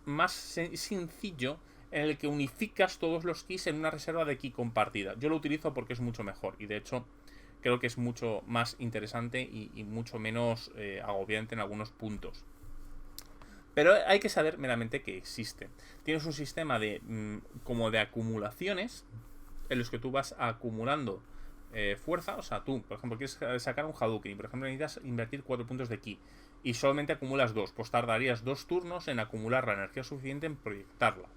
más sencillo en el que unificas todos los keys en una reserva de ki compartida. Yo lo utilizo porque es mucho mejor y de hecho creo que es mucho más interesante y mucho menos agobiante en algunos puntos. Pero hay que saber meramente que existe. Tienes un sistema de como de acumulaciones en los que tú vas acumulando fuerza. O sea, tú, por ejemplo, quieres sacar un Hadouken y, por ejemplo, necesitas invertir 4 puntos de ki y solamente acumulas 2. Pues tardarías 2 turnos en acumular la energía suficiente en proyectarla.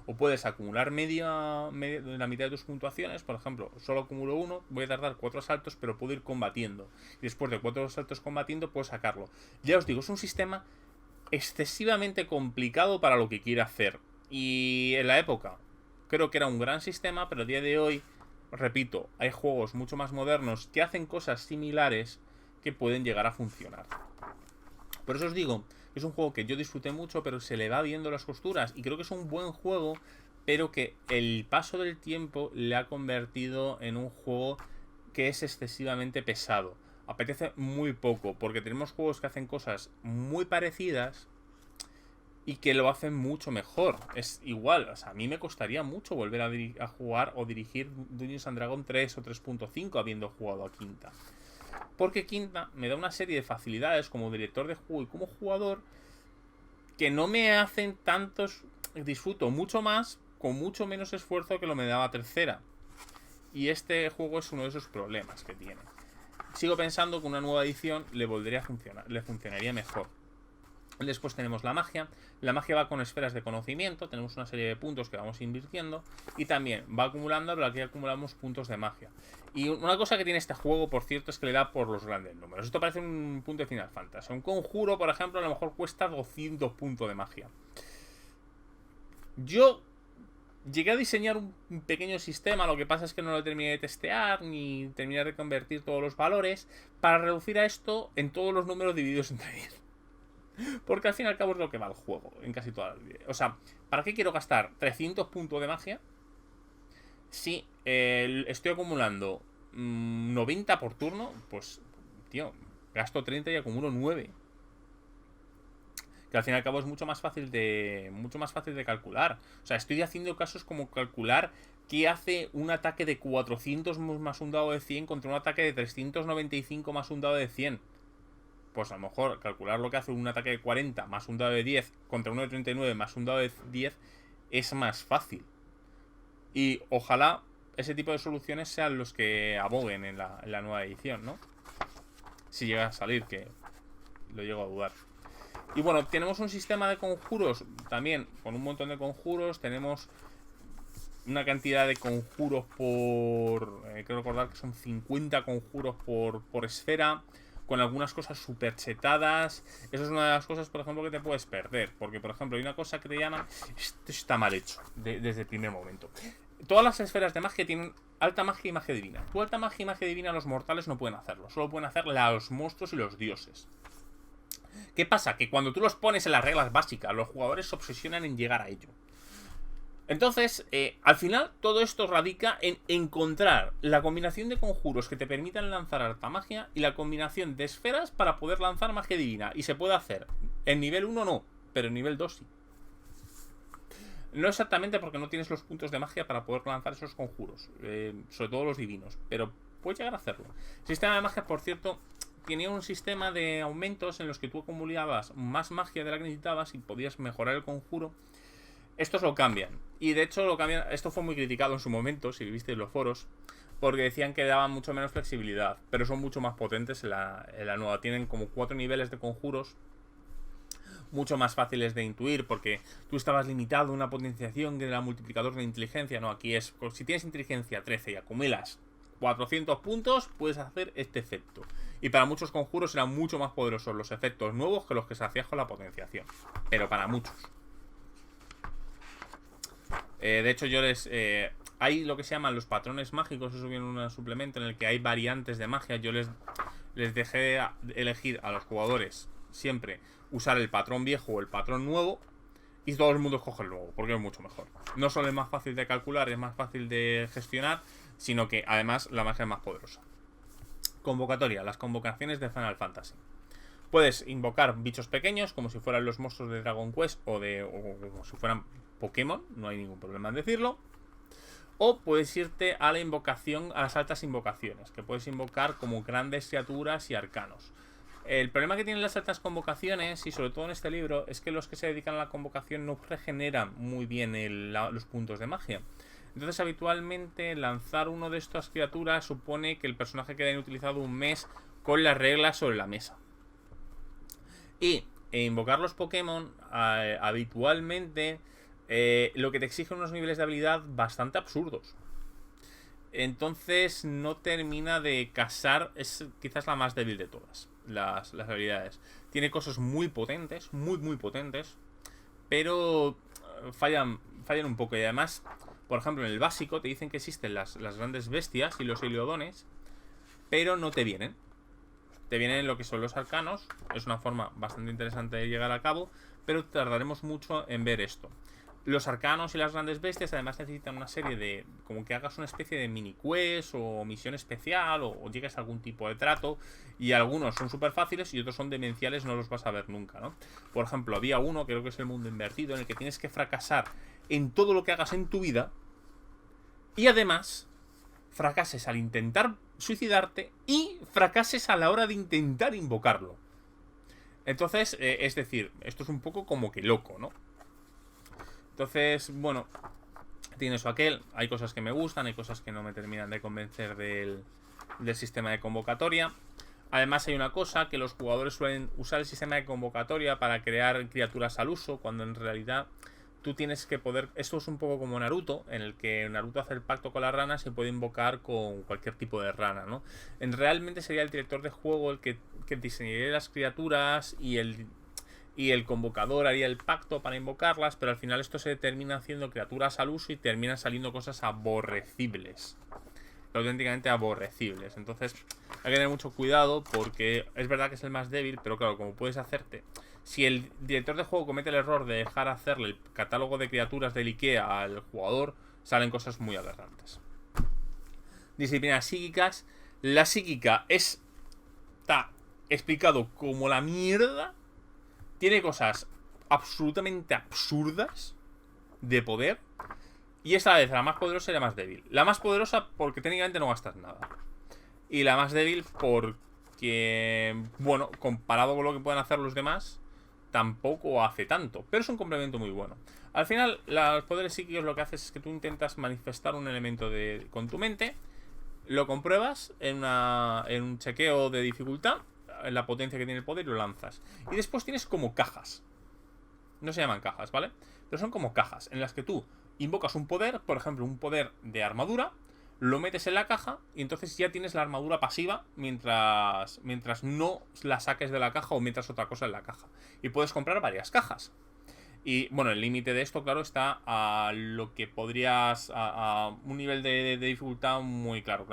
O puedes acumular la mitad de tus puntuaciones. Por ejemplo, solo acumulo 1, voy a tardar 4 asaltos, pero puedo ir combatiendo. Y después de 4 asaltos combatiendo, puedo sacarlo. Ya os digo, es un sistema excesivamente complicado para lo que quiere hacer. Y en la época creo que era un gran sistema, pero a día de hoy, repito, hay juegos mucho más modernos que hacen cosas similares que pueden llegar a funcionar. Por eso os digo, es un juego que yo disfruté mucho, pero se le va viendo las costuras. Y creo que es un buen juego, pero que el paso del tiempo le ha convertido en un juego que es excesivamente pesado. Apetece muy poco, porque tenemos juegos que hacen cosas muy parecidas y que lo hacen mucho mejor. Es igual, o sea, a mí me costaría mucho volver a jugar o dirigir Dungeons and Dragons 3 o 3.5 habiendo jugado a Quinta. Porque Quinta me da una serie de facilidades como director de juego y como jugador que no me hacen tantos... Disfruto mucho más con mucho menos esfuerzo que lo me daba tercera. Y este juego es uno de esos problemas que tiene. Sigo pensando que una nueva edición le volvería a funcionar, le funcionaría mejor. Después tenemos la magia. La magia va con esferas de conocimiento. Tenemos una serie de puntos que vamos invirtiendo. Y también va acumulando, pero aquí acumulamos puntos de magia. Y una cosa que tiene este juego, por cierto, es que le da por los grandes números. Esto parece un punto de Final Fantasy. Un conjuro, por ejemplo, a lo mejor cuesta 200 puntos de magia. Yo llegué a diseñar un pequeño sistema, lo que pasa es que no lo terminé de testear ni terminé de convertir todos los valores para reducir a esto en todos los números divididos entre 10. Porque al fin y al cabo es lo que va el juego en casi todas las... O sea, ¿para qué quiero gastar 300 puntos de magia Si estoy acumulando 90 por turno, pues, tío, gasto 30 y acumulo 9. Que al fin y al cabo es mucho más fácil de calcular. O sea, estoy haciendo casos como calcular qué hace un ataque de 400 más un dado de 100 contra un ataque de 395 más un dado de 100. Pues a lo mejor calcular lo que hace un ataque de 40 más un dado de 10 contra uno de 39 más un dado de 10 es más fácil. Y ojalá ese tipo de soluciones sean los que aboguen en la nueva edición, ¿no? Si llega a salir, que lo llego a dudar. Y bueno, tenemos un sistema de conjuros también, con un montón de conjuros. Tenemos una cantidad de conjuros por... quiero recordar que son 50 conjuros por esfera, con algunas cosas super chetadas. Eso es una de las cosas, por ejemplo, que te puedes perder. Porque, por ejemplo, hay una cosa que te llama... Esto está mal hecho, desde el primer momento. Todas las esferas de magia tienen alta magia y magia divina. Tu alta magia y magia divina los mortales no pueden hacerlo. Solo pueden hacer los monstruos y los dioses. ¿Qué pasa? Que cuando tú los pones en las reglas básicas, los jugadores se obsesionan en llegar a ello. Entonces, al final, todo esto radica en encontrar la combinación de conjuros que te permitan lanzar alta magia y la combinación de esferas para poder lanzar magia divina. Y se puede hacer. En nivel 1 no, pero en nivel 2 sí. No exactamente porque no tienes los puntos de magia para poder lanzar esos conjuros, sobre todo los divinos, pero puedes llegar a hacerlo. El sistema de magia, por cierto, tenía un sistema de aumentos en los que tú acumulabas más magia de la que necesitabas y podías mejorar el conjuro. Estos lo cambian. Y de hecho lo cambian. Esto fue muy criticado en su momento, si visteis los foros, porque decían que daban mucho menos flexibilidad. Pero son mucho más potentes en la nueva. Tienen como 4 niveles de conjuros, mucho más fáciles de intuir, porque tú estabas limitado a una potenciación que era el multiplicador de inteligencia. No, aquí es, si tienes inteligencia 13 y acumulas 400 puntos, puedes hacer este efecto. Y para muchos conjuros eran mucho más poderosos los efectos nuevos que los que se hacían con la potenciación. Pero para muchos. De hecho, yo hay lo que se llaman los patrones mágicos. Eso viene en un suplemento en el que hay variantes de magia. Yo les dejé elegir a los jugadores siempre usar el patrón viejo o el patrón nuevo. Y todo el mundo escoge el nuevo, porque es mucho mejor. No solo es más fácil de calcular, es más fácil de gestionar, sino que además la magia es más poderosa. Convocatoria, las convocaciones de Final Fantasy. Puedes invocar bichos pequeños, como si fueran los monstruos de Dragon Quest o como si fueran Pokémon, no hay ningún problema en decirlo. O puedes irte a la invocación, a las altas invocaciones, que puedes invocar como grandes criaturas y arcanos. El problema que tienen las altas convocaciones, y sobre todo en este libro, es que los que se dedican a la convocación no regeneran muy bien los puntos de magia. Entonces, habitualmente, lanzar uno de estas criaturas supone que el personaje queda inutilizado un mes con las reglas sobre la mesa. Y invocar los Pokémon, habitualmente, lo que te exige unos niveles de habilidad bastante absurdos. Entonces, no termina de casar, es quizás la más débil de todas las habilidades. Tiene cosas muy potentes, muy potentes, pero fallan un poco. Y además, por ejemplo, en el básico te dicen que existen las grandes bestias y los heliodones, pero no te vienen. Te vienen lo que son los arcanos. Es una forma bastante interesante de llegar a cabo, pero tardaremos mucho en ver esto. Los arcanos y las grandes bestias además necesitan una serie de... como que hagas una especie de mini quest o misión especial o llegues a algún tipo de trato. Y algunos son súper fáciles y otros son demenciales, no los vas a ver nunca, ¿no? Por ejemplo, había uno, creo que es el mundo invertido, en el que tienes que fracasar en todo lo que hagas en tu vida. Y además, fracases al intentar suicidarte y fracases a la hora de intentar invocarlo. Entonces, es decir, esto es un poco como que loco, ¿no? Entonces, bueno, tiene eso aquel. Hay cosas que me gustan, hay cosas que no me terminan de convencer del sistema de convocatoria. Además hay una cosa, que los jugadores suelen usar el sistema de convocatoria para crear criaturas al uso, cuando en realidad tú tienes que poder... Esto es un poco como Naruto, en el que Naruto hace el pacto con las ranas y puede invocar con cualquier tipo de rana, ¿no? Realmente sería el director de juego el que diseñaría las criaturas y el convocador haría el pacto para invocarlas, pero al final esto se termina haciendo criaturas al uso y terminan saliendo cosas aborrecibles. Auténticamente aborrecibles. Entonces hay que tener mucho cuidado, porque es verdad que es el más débil, pero claro, como puedes hacerte... Si el director de juego comete el error de dejar hacerle el catálogo de criaturas del IKEA al jugador, salen cosas muy aberrantes. Disciplinas psíquicas. La psíquica está explicado como la mierda. Tiene cosas absolutamente absurdas de poder. Y es a la vez la más poderosa y la más débil. La más poderosa porque técnicamente no gastas nada. Y la más débil porque, bueno, comparado con lo que pueden hacer los demás, tampoco hace tanto. Pero es un complemento muy bueno. Al final, los poderes psíquicos lo que haces es que tú intentas manifestar un elemento con tu mente. Lo compruebas en un chequeo de dificultad, en la potencia que tiene el poder, y lo lanzas. Y después tienes como cajas. No se llaman cajas, ¿vale? Pero son como cajas en las que tú invocas un poder, por ejemplo, un poder de armadura, lo metes en la caja y entonces ya tienes la armadura pasiva mientras no la saques de la caja o metas otra cosa en la caja. Y puedes comprar varias cajas. Y bueno, el límite de esto, claro, está a lo que podrías. A un nivel de dificultad muy claro.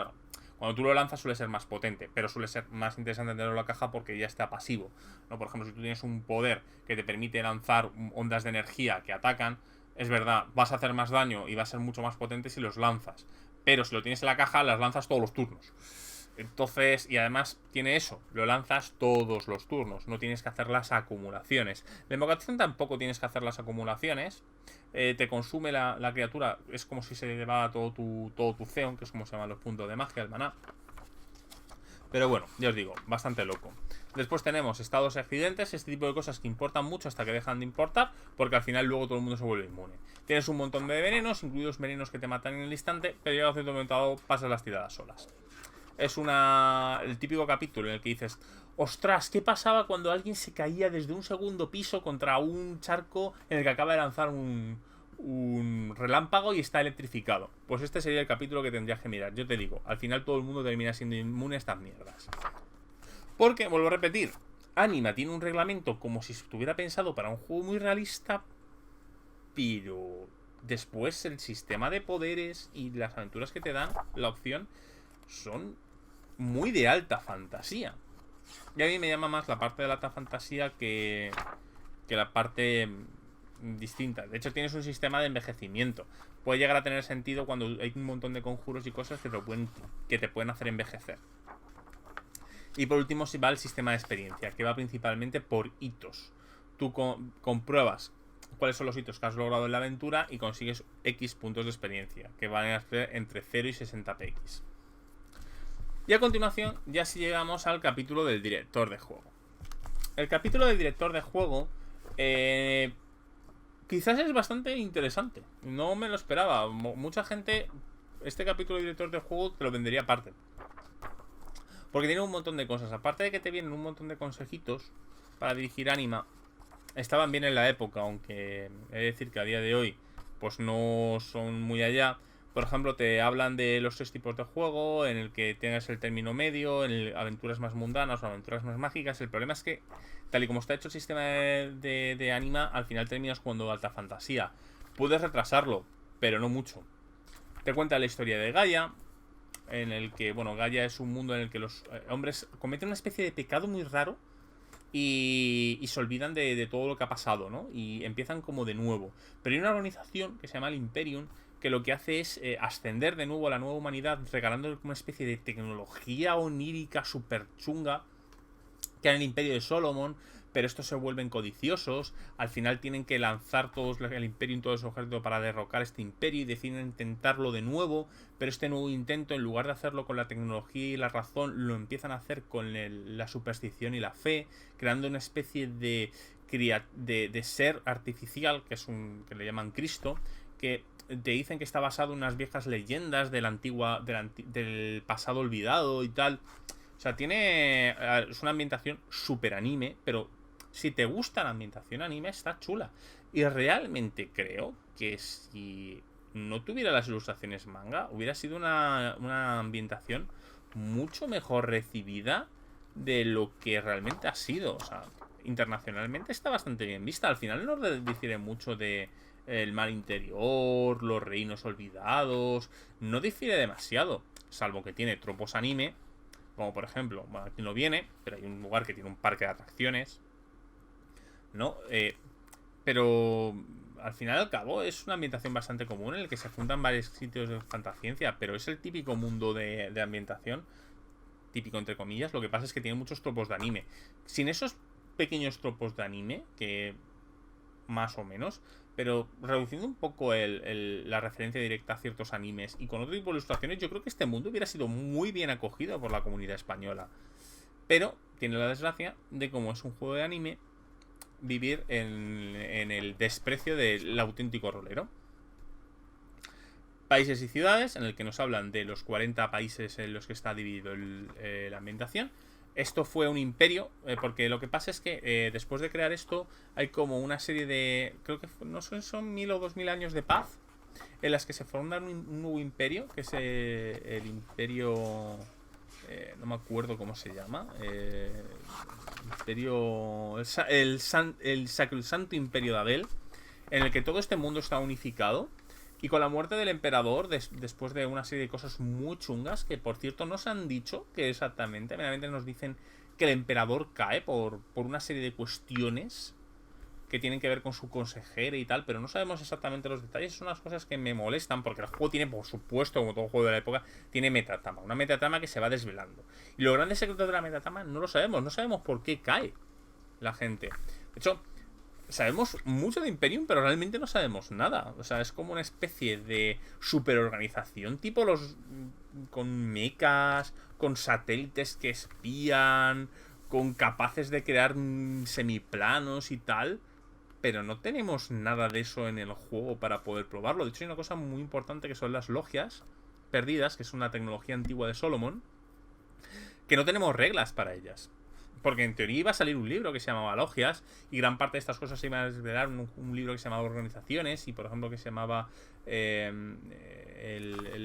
Cuando tú lo lanzas suele ser más potente, pero suele ser más interesante tenerlo en la caja porque ya está pasivo, ¿no? Por ejemplo, si tú tienes un poder que te permite lanzar ondas de energía que atacan, es verdad, vas a hacer más daño y va a ser mucho más potente si los lanzas. Pero si lo tienes en la caja, las lanzas todos los turnos. Entonces, y además tiene eso, lo lanzas todos los turnos, no tienes que hacer las acumulaciones. La invocación tampoco tienes que hacer las acumulaciones, te consume la criatura, es como si se llevara todo tu Zeon, que es como se llaman los puntos de magia, el maná. Pero bueno, ya os digo, bastante loco. Después tenemos estados y accidentes, este tipo de cosas que importan mucho hasta que dejan de importar, porque al final luego todo el mundo se vuelve inmune. Tienes un montón de venenos, incluidos venenos que te matan en el instante, pero llegado a cierto momento dado pasas las tiradas solas. Es el típico capítulo en el que dices, ostras, ¿qué pasaba cuando alguien se caía desde un segundo piso contra un charco en el que acaba de lanzar un relámpago y está electrificado? Pues este sería el capítulo que tendrías que mirar. Yo te digo, al final todo el mundo termina siendo inmune a estas mierdas. Porque, vuelvo a repetir, Anima tiene un reglamento como si estuviera pensado para un juego muy realista, pero después el sistema de poderes y las aventuras que te dan, la opción, son muy de alta fantasía. Y a mí me llama más la parte de la alta fantasía que la parte distinta. De hecho, tienes un sistema de envejecimiento. Puede llegar a tener sentido cuando hay un montón de conjuros y cosas que te pueden hacer envejecer. Y por último, si va el sistema de experiencia, que va principalmente por hitos. Tú compruebas cuáles son los hitos que has logrado en la aventura y consigues X puntos de experiencia, que van a ser entre 0 y 60 px. Y a continuación, ya sí llegamos al capítulo del director de juego. El capítulo del director de juego quizás es bastante interesante. No me lo esperaba. Mucha gente, este capítulo del director de juego te lo vendería aparte. Porque tiene un montón de cosas. Aparte de que te vienen un montón de consejitos para dirigir Anima, estaban bien en la época, aunque he de decir que a día de hoy pues no son muy allá. Por ejemplo, te hablan de los 3 tipos de juego, en el que tengas el término medio, en aventuras más mundanas o aventuras más mágicas. El problema es que, tal y como está hecho el sistema de Anima, al final terminas jugando alta fantasía. Puedes retrasarlo, pero no mucho. Te cuenta la historia de Gaia, en el que, bueno, Gaia es un mundo en el que los hombres cometen una especie de pecado muy raro y se olvidan de todo lo que ha pasado, ¿no? Y empiezan como de nuevo. Pero hay una organización que se llama el Imperium, que lo que hace es ascender de nuevo a la nueva humanidad, regalando una especie de tecnología onírica super chunga, que era el Imperio de Solomon. Pero estos se vuelven codiciosos. Al final tienen que lanzar todos el Imperium, todo su ejército para derrocar este imperio, y deciden intentarlo de nuevo. Pero este nuevo intento, en lugar de hacerlo con la tecnología y la razón, lo empiezan a hacer con la superstición y la fe, creando una especie de ser artificial, que le llaman Cristo, que te dicen que está basado en unas viejas leyendas del pasado olvidado y tal. O sea, es una ambientación súper anime, pero si te gusta la ambientación anime, está chula. Y realmente creo que si no tuviera las ilustraciones manga, hubiera sido una ambientación mucho mejor recibida de lo que realmente ha sido. O sea, internacionalmente está bastante bien vista. Al final no difiere mucho de el mar interior, los reinos olvidados. No difiere demasiado, salvo que tiene tropos anime. Como por ejemplo, bueno, aquí no viene, pero hay un lugar que tiene un parque de atracciones, ¿no? Pero al final y al cabo es una ambientación bastante común en el que se juntan varios sitios de fantasciencia, pero es el típico mundo de ambientación, típico entre comillas. Lo que pasa es que tiene muchos tropos de anime. Sin esos pequeños tropos de anime, que más o menos, pero reduciendo un poco la referencia directa a ciertos animes y con otro tipo de ilustraciones, yo creo que este mundo hubiera sido muy bien acogido por la comunidad española. Pero tiene la desgracia de, como es un juego de anime, vivir en el desprecio del auténtico rolero. Países y ciudades, en el que nos hablan de los 40 países en los que está dividido la ambientación. Esto fue un imperio, porque lo que pasa es que después de crear esto hay como una serie de, creo que no sé, son 1000 o 2000 años de paz, en las que se forma un nuevo imperio, que es el imperio, no me acuerdo cómo se llama, imperio, el Sacrosanto Imperio de Abel, en el que todo este mundo está unificado. Y con la muerte del emperador, después de una serie de cosas muy chungas, que por cierto no se han dicho que exactamente, meramente nos dicen que el emperador cae por una serie de cuestiones que tienen que ver con su consejera y tal, pero no sabemos exactamente los detalles. Son unas cosas que me molestan, porque el juego tiene, por supuesto, como todo juego de la época, tiene metatrama, una metatrama que se va desvelando. Y los grandes secretos de la metatrama no lo sabemos, no sabemos por qué cae la gente. De hecho, sabemos mucho de Imperium, pero realmente no sabemos nada. O sea, es como una especie de superorganización, tipo los con mechas, con satélites que espían, con capaces de crear semiplanos y tal. Pero no tenemos nada de eso en el juego para poder probarlo. De hecho, hay una cosa muy importante que son las logias perdidas, que es una tecnología antigua de Solomon, que no tenemos reglas para ellas. Porque en teoría iba a salir un libro que se llamaba Logias, y gran parte de estas cosas se iban a desvelar un libro que se llamaba Organizaciones, y por ejemplo que se llamaba el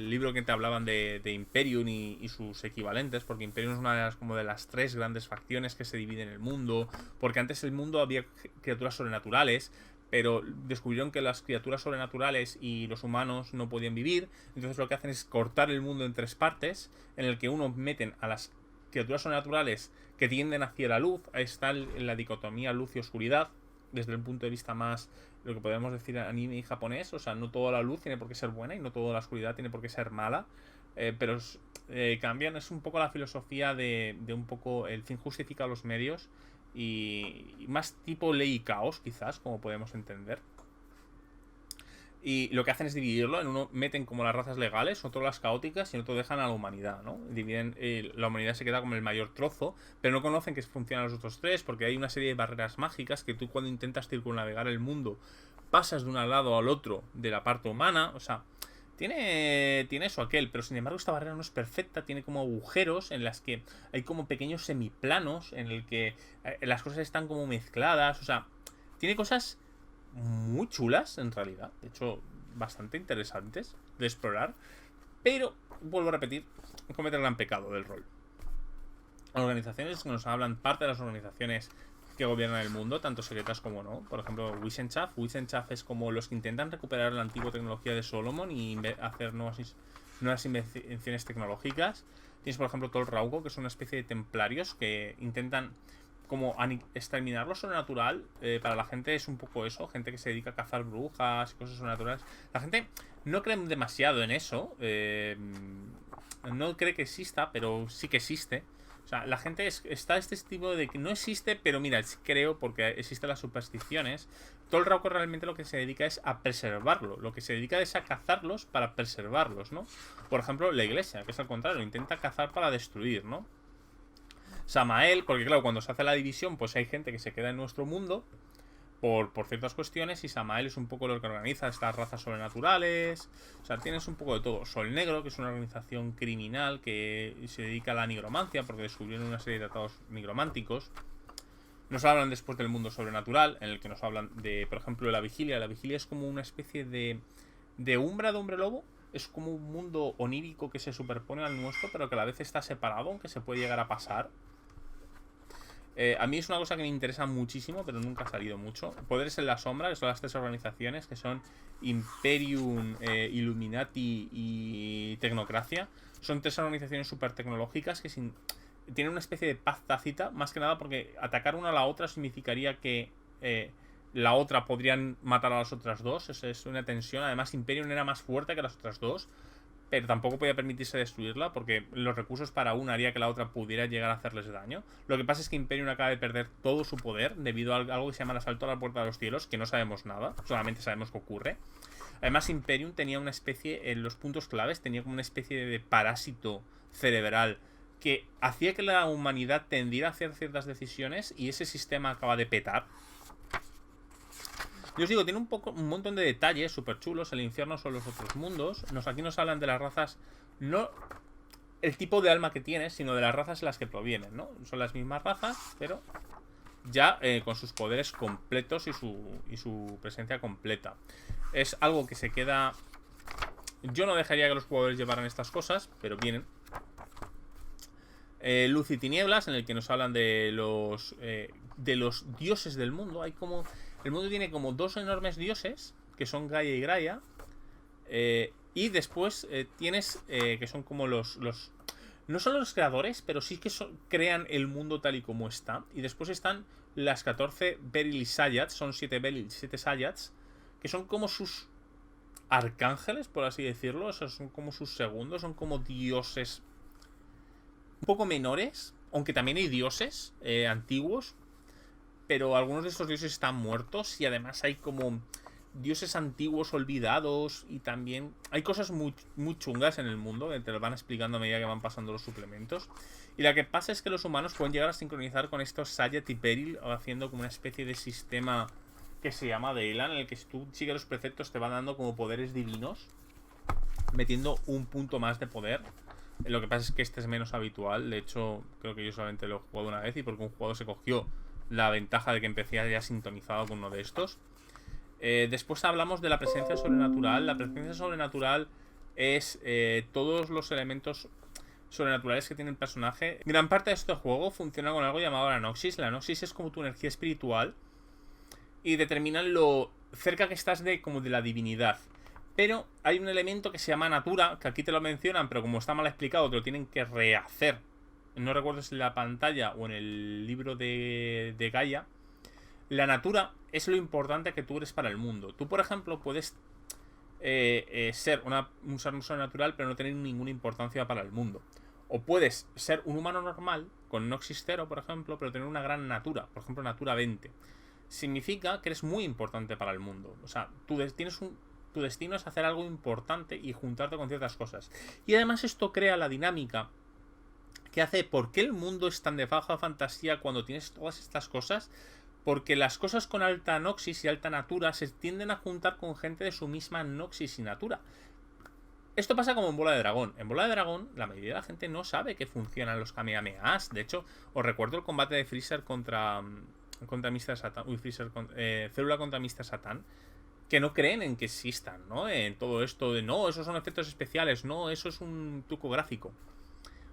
libro que te hablaban de Imperium y sus equivalentes, porque Imperium es una de las, como de las 3 grandes facciones que se dividen en el mundo, porque antes en el mundo había criaturas sobrenaturales, pero descubrieron que las criaturas sobrenaturales y los humanos no podían vivir. Entonces lo que hacen es cortar el mundo en 3 partes, en el que uno meten a las criaturas sobrenaturales que tienden hacia la luz. Ahí está en la dicotomía luz y oscuridad, desde el punto de vista más, lo que podemos decir, anime y japonés. O sea, no toda la luz tiene por qué ser buena y no toda la oscuridad tiene por qué ser mala, pero cambian. Es un poco la filosofía de un poco el fin justifica los medios, y más tipo ley y caos, quizás, como podemos entender. Y lo que hacen es dividirlo. En uno meten como las razas legales, otro las caóticas y en otro dejan a la humanidad, ¿no? Dividen, la humanidad se queda como el mayor trozo, pero no conocen que funcionan los otros 3, porque hay una serie de barreras mágicas que tú, cuando intentas circunnavegar el mundo, pasas de un lado al otro de la parte humana. O sea, tiene eso aquel, pero sin embargo esta barrera no es perfecta. Tiene como agujeros en las que hay como pequeños semiplanos en el que las cosas están como mezcladas. O sea, tiene cosas muy chulas en realidad, de hecho bastante interesantes de explorar, pero vuelvo a repetir, comete el gran pecado del rol. Organizaciones que nos hablan, parte de las organizaciones que gobiernan el mundo, tanto secretas como no. Por ejemplo, Wissenschaft es como los que intentan recuperar la antigua tecnología de Solomon y hacer nuevas invenciones tecnológicas. Tienes, por ejemplo, Tol Rauco, que es una especie de templarios que intentan como exterminar lo sobrenatural. Para la gente es un poco eso, gente que se dedica a cazar brujas y cosas sobrenaturales. La gente no cree demasiado en eso, no cree que exista, pero sí que existe. O sea, la gente está este tipo de que no existe, pero mira, creo, porque existen las supersticiones. Todo el Rauco realmente lo que se dedica es a preservarlo. Lo que se dedica es a cazarlos para preservarlos, ¿no? Por ejemplo, la iglesia, que es al contrario, intenta cazar para destruir, ¿no? Samael, porque claro, cuando se hace la división, pues hay gente que se queda en nuestro mundo por ciertas cuestiones, y Samael es un poco lo que organiza estas razas sobrenaturales. O sea, tienes un poco de todo. Sol Negro, que es una organización criminal que se dedica a la nigromancia, porque descubrieron una serie de tratados nigrománticos. Nos hablan después del mundo sobrenatural, en el que nos hablan de, por ejemplo, de la vigilia. La vigilia es como una especie de umbra de hombre lobo. Es como un mundo onírico que se superpone al nuestro, pero que a la vez está separado, aunque se puede llegar a pasar. A mí es una cosa que me interesa muchísimo, pero nunca ha salido mucho. Poderes en la sombra, que son las 3 organizaciones, que son Imperium, Illuminati y Tecnocracia. Son 3 organizaciones súper tecnológicas que tienen una especie de paz tácita, más que nada porque atacar una a la otra significaría que la otra podrían matar a las otras dos. Es una tensión. Además, Imperium era más fuerte que las otras dos, pero tampoco podía permitirse destruirla porque los recursos para una haría que la otra pudiera llegar a hacerles daño. Lo que pasa es que Imperium acaba de perder todo su poder debido a algo que se llama el asalto a la puerta de los cielos, que no sabemos nada, solamente sabemos que ocurre. Además, Imperium tenía una especie, en los puntos claves, tenía como una especie de parásito cerebral que hacía que la humanidad tendiera a hacer ciertas decisiones, y ese sistema acaba de petar. Yo os digo, tiene un montón de detalles súper chulos. El infierno son los otros mundos. Aquí nos hablan de las razas, no el tipo de alma que tiene, sino de las razas en las que provienen, ¿no? Son las mismas razas, pero ya con sus poderes completos y su presencia completa. Es algo que se queda... Yo no dejaría que los jugadores llevaran estas cosas, pero vienen. Luz y tinieblas, en el que nos hablan de los dioses del mundo. Hay como... El mundo tiene como dos enormes dioses, que son Gaia y Graia. Y después tienes que son como los... No son los creadores, pero sí que crean el mundo tal y como está. Y después están las 14 Beryl y Saiyats. Son 7 Beryl y 7 Saiyats, que son como sus arcángeles, por así decirlo. O sea, son como sus segundos. Son como dioses un poco menores, aunque también hay dioses antiguos, pero algunos de estos dioses están muertos. Y además hay como dioses antiguos olvidados. Y también hay cosas muy, muy chungas en el mundo, que te lo van explicando a medida que van pasando los suplementos. Y lo que pasa es que los humanos pueden llegar a sincronizar con estos Saiyat y Beryl, haciendo como una especie de sistema que se llama Delan, en el que si tú sigues los preceptos te van dando como poderes divinos, metiendo un punto más de poder. Lo que pasa es que este es menos habitual. De hecho, creo que yo solamente lo he jugado una vez, y porque un jugador se cogió la ventaja de que empecé ya sintonizado con uno de estos. Después hablamos de la presencia sobrenatural. La presencia sobrenatural es todos los elementos sobrenaturales que tiene el personaje. Gran parte de este juego funciona con algo llamado la Noxis. La Noxis es como tu energía espiritual y determinan lo cerca que estás de la divinidad. Pero hay un elemento que se llama Natura, que aquí te lo mencionan, pero como está mal explicado te lo tienen que rehacer. No recuerdo si en la pantalla o en el libro de Gaia. La Natura es lo importante que tú eres para el mundo. Tú, por ejemplo, puedes ser un ser sobrenatural pero no tener ninguna importancia para el mundo. O puedes ser un humano normal con Noxis 0, por ejemplo, pero tener una gran Natura. Por ejemplo, Natura 20. Significa que eres muy importante para el mundo. O sea, tu destino es hacer algo importante y juntarte con ciertas cosas. Y además esto crea la dinámica que hace por qué el mundo es tan de baja fantasía cuando tienes todas estas cosas. Porque las cosas con alta Noxis y alta Natura se tienden a juntar con gente de su misma Noxis y Natura. Esto pasa como en Bola de Dragón. En Bola de Dragón la mayoría de la gente no sabe que funcionan los Kamehamehas. De hecho, os recuerdo el combate de Freezer contra Mr. Satan. Célula contra Mr. Satan. Que no creen en que existan, ¿no? En todo esto de no, esos son efectos especiales, no, eso es un truco gráfico.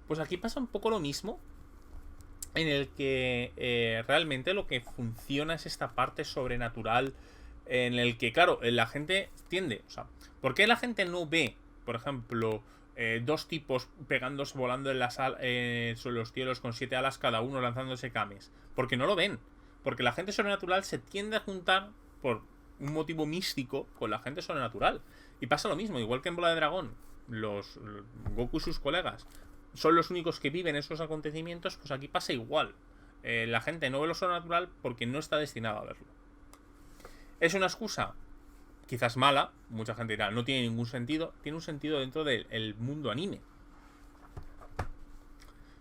Pues aquí pasa un poco lo mismo, en el que realmente lo que funciona es esta parte sobrenatural, en el que, claro, la gente tiende, o sea, ¿por qué la gente no ve, por ejemplo, dos tipos pegándose, volando sobre los cielos con 7 alas cada uno, lanzándose kames? Porque no lo ven, porque la gente sobrenatural se tiende a juntar por un motivo místico con la gente sobrenatural. Y pasa lo mismo, igual que en Bola de Dragón, los Goku y sus colegas son los únicos que viven esos acontecimientos, pues aquí pasa igual. La gente no ve lo sobrenatural porque no está destinada a verlo. ¿Es una excusa? Quizás mala, mucha gente dirá, no tiene ningún sentido. Tiene un sentido dentro del mundo anime.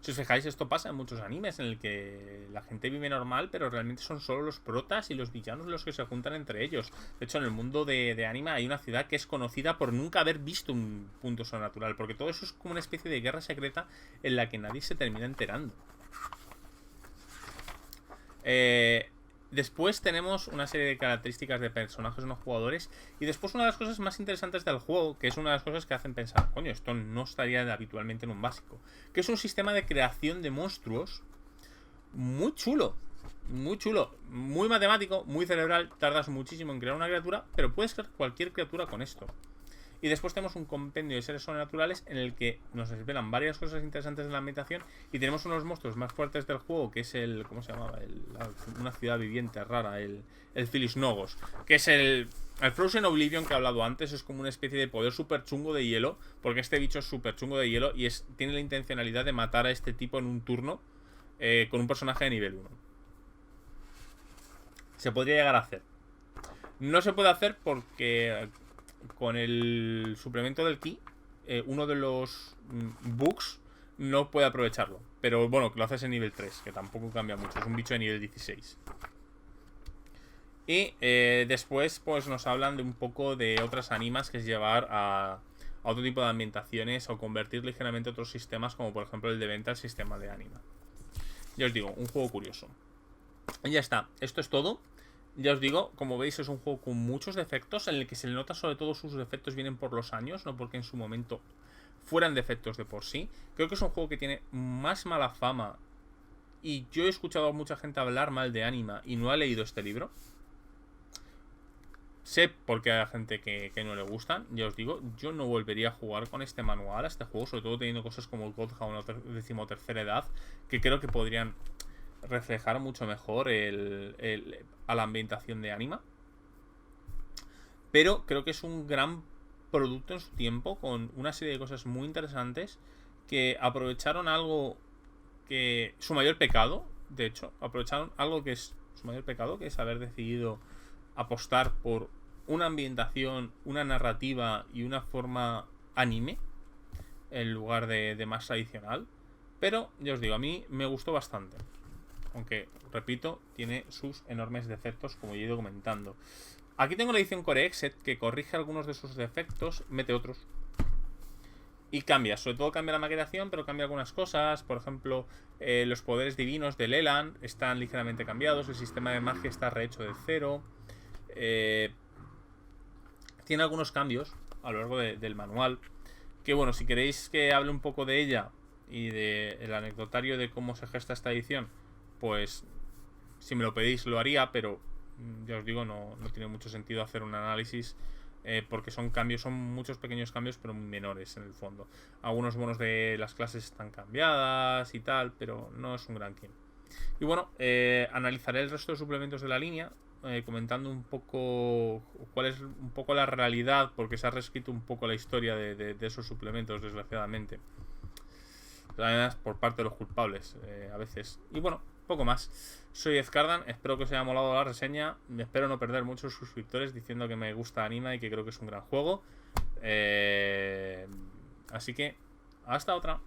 Si os fijáis, esto pasa en muchos animes en el que la gente vive normal, pero realmente son solo los protas y los villanos los que se juntan entre ellos. De hecho, en el mundo de anime hay una ciudad que es conocida por nunca haber visto un punto sobrenatural, porque todo eso es como una especie de guerra secreta en la que nadie se termina enterando. Después tenemos una serie de características de personajes no jugadores. Y después una de las cosas más interesantes del juego, que es una de las cosas que hacen pensar, coño, esto no estaría habitualmente en un básico, que es un sistema de creación de monstruos muy chulo. Muy chulo, muy matemático, muy cerebral. Tardas muchísimo en crear una criatura, pero puedes crear cualquier criatura con esto. Y después tenemos un compendio de seres sobrenaturales en el que nos desvelan varias cosas interesantes de la ambientación. Y tenemos unos monstruos más fuertes del juego, que es el... ¿Cómo se llamaba? Una ciudad viviente rara, el Filisnogos. Que es el Frozen Oblivion que he hablado antes. Es como una especie de poder súper chungo de hielo. Porque este bicho es súper chungo de hielo y tiene la intencionalidad de matar a este tipo en un turno con un personaje de nivel 1. Se podría llegar a hacer. No se puede hacer porque con el suplemento del ki, uno de los bugs no puede aprovecharlo. Pero bueno, que lo haces en nivel 3, que tampoco cambia mucho. Es un bicho de nivel 16. Y después pues nos hablan de un poco de otras animas, que es llevar a otro tipo de ambientaciones o convertir ligeramente otros sistemas, como por ejemplo el de venta al sistema de anima. Ya os digo, un juego curioso. Y ya está, esto es todo. Ya os digo, como veis es un juego con muchos defectos, en el que se le nota sobre todo sus defectos vienen por los años, no porque en su momento fueran defectos de por sí. Creo que es un juego que tiene más mala fama, y yo he escuchado a mucha gente hablar mal de Anima y no ha leído este libro. Sé por qué hay gente que no le gustan. Ya os digo, yo no volvería a jugar con este manual a este juego, sobre todo teniendo cosas como el Godhound o decimotercera edad, que creo que podrían reflejar mucho mejor a la ambientación de Anima. Pero creo que es un gran producto en su tiempo, con una serie de cosas muy interesantes, que aprovecharon algo que... Su mayor pecado, de hecho, aprovecharon algo que es su mayor pecado, que es haber decidido apostar por una ambientación, una narrativa y una forma anime en lugar de más tradicional. Pero, ya os digo, a mí me gustó bastante. Aunque, repito, tiene sus enormes defectos, como ya he ido comentando. Aquí tengo la edición Core Exet, que corrige algunos de sus defectos, mete otros y cambia. Sobre todo cambia la maquetación, pero cambia algunas cosas. Por ejemplo, los poderes divinos de Leland están ligeramente cambiados. El sistema de magia está rehecho de cero. Tiene algunos cambios a lo largo del manual, que bueno, si queréis que hable un poco de ella y del anecdotario de cómo se gesta esta edición, pues si me lo pedís lo haría, pero ya os digo, no tiene mucho sentido hacer un análisis, porque son cambios, son muchos pequeños cambios, pero muy menores en el fondo. Algunos bonos de las clases están cambiadas y tal, pero no es un gran king. Y bueno, analizaré el resto de suplementos de la línea, comentando un poco cuál es un poco la realidad, porque se ha reescrito un poco la historia de esos suplementos, desgraciadamente. Además, por parte de los culpables, a veces. Y bueno, poco más. Soy Ezcardan, espero que os haya molado la reseña. Espero no perder muchos suscriptores diciendo que me gusta Anima y que creo que es un gran juego. Así que, hasta otra.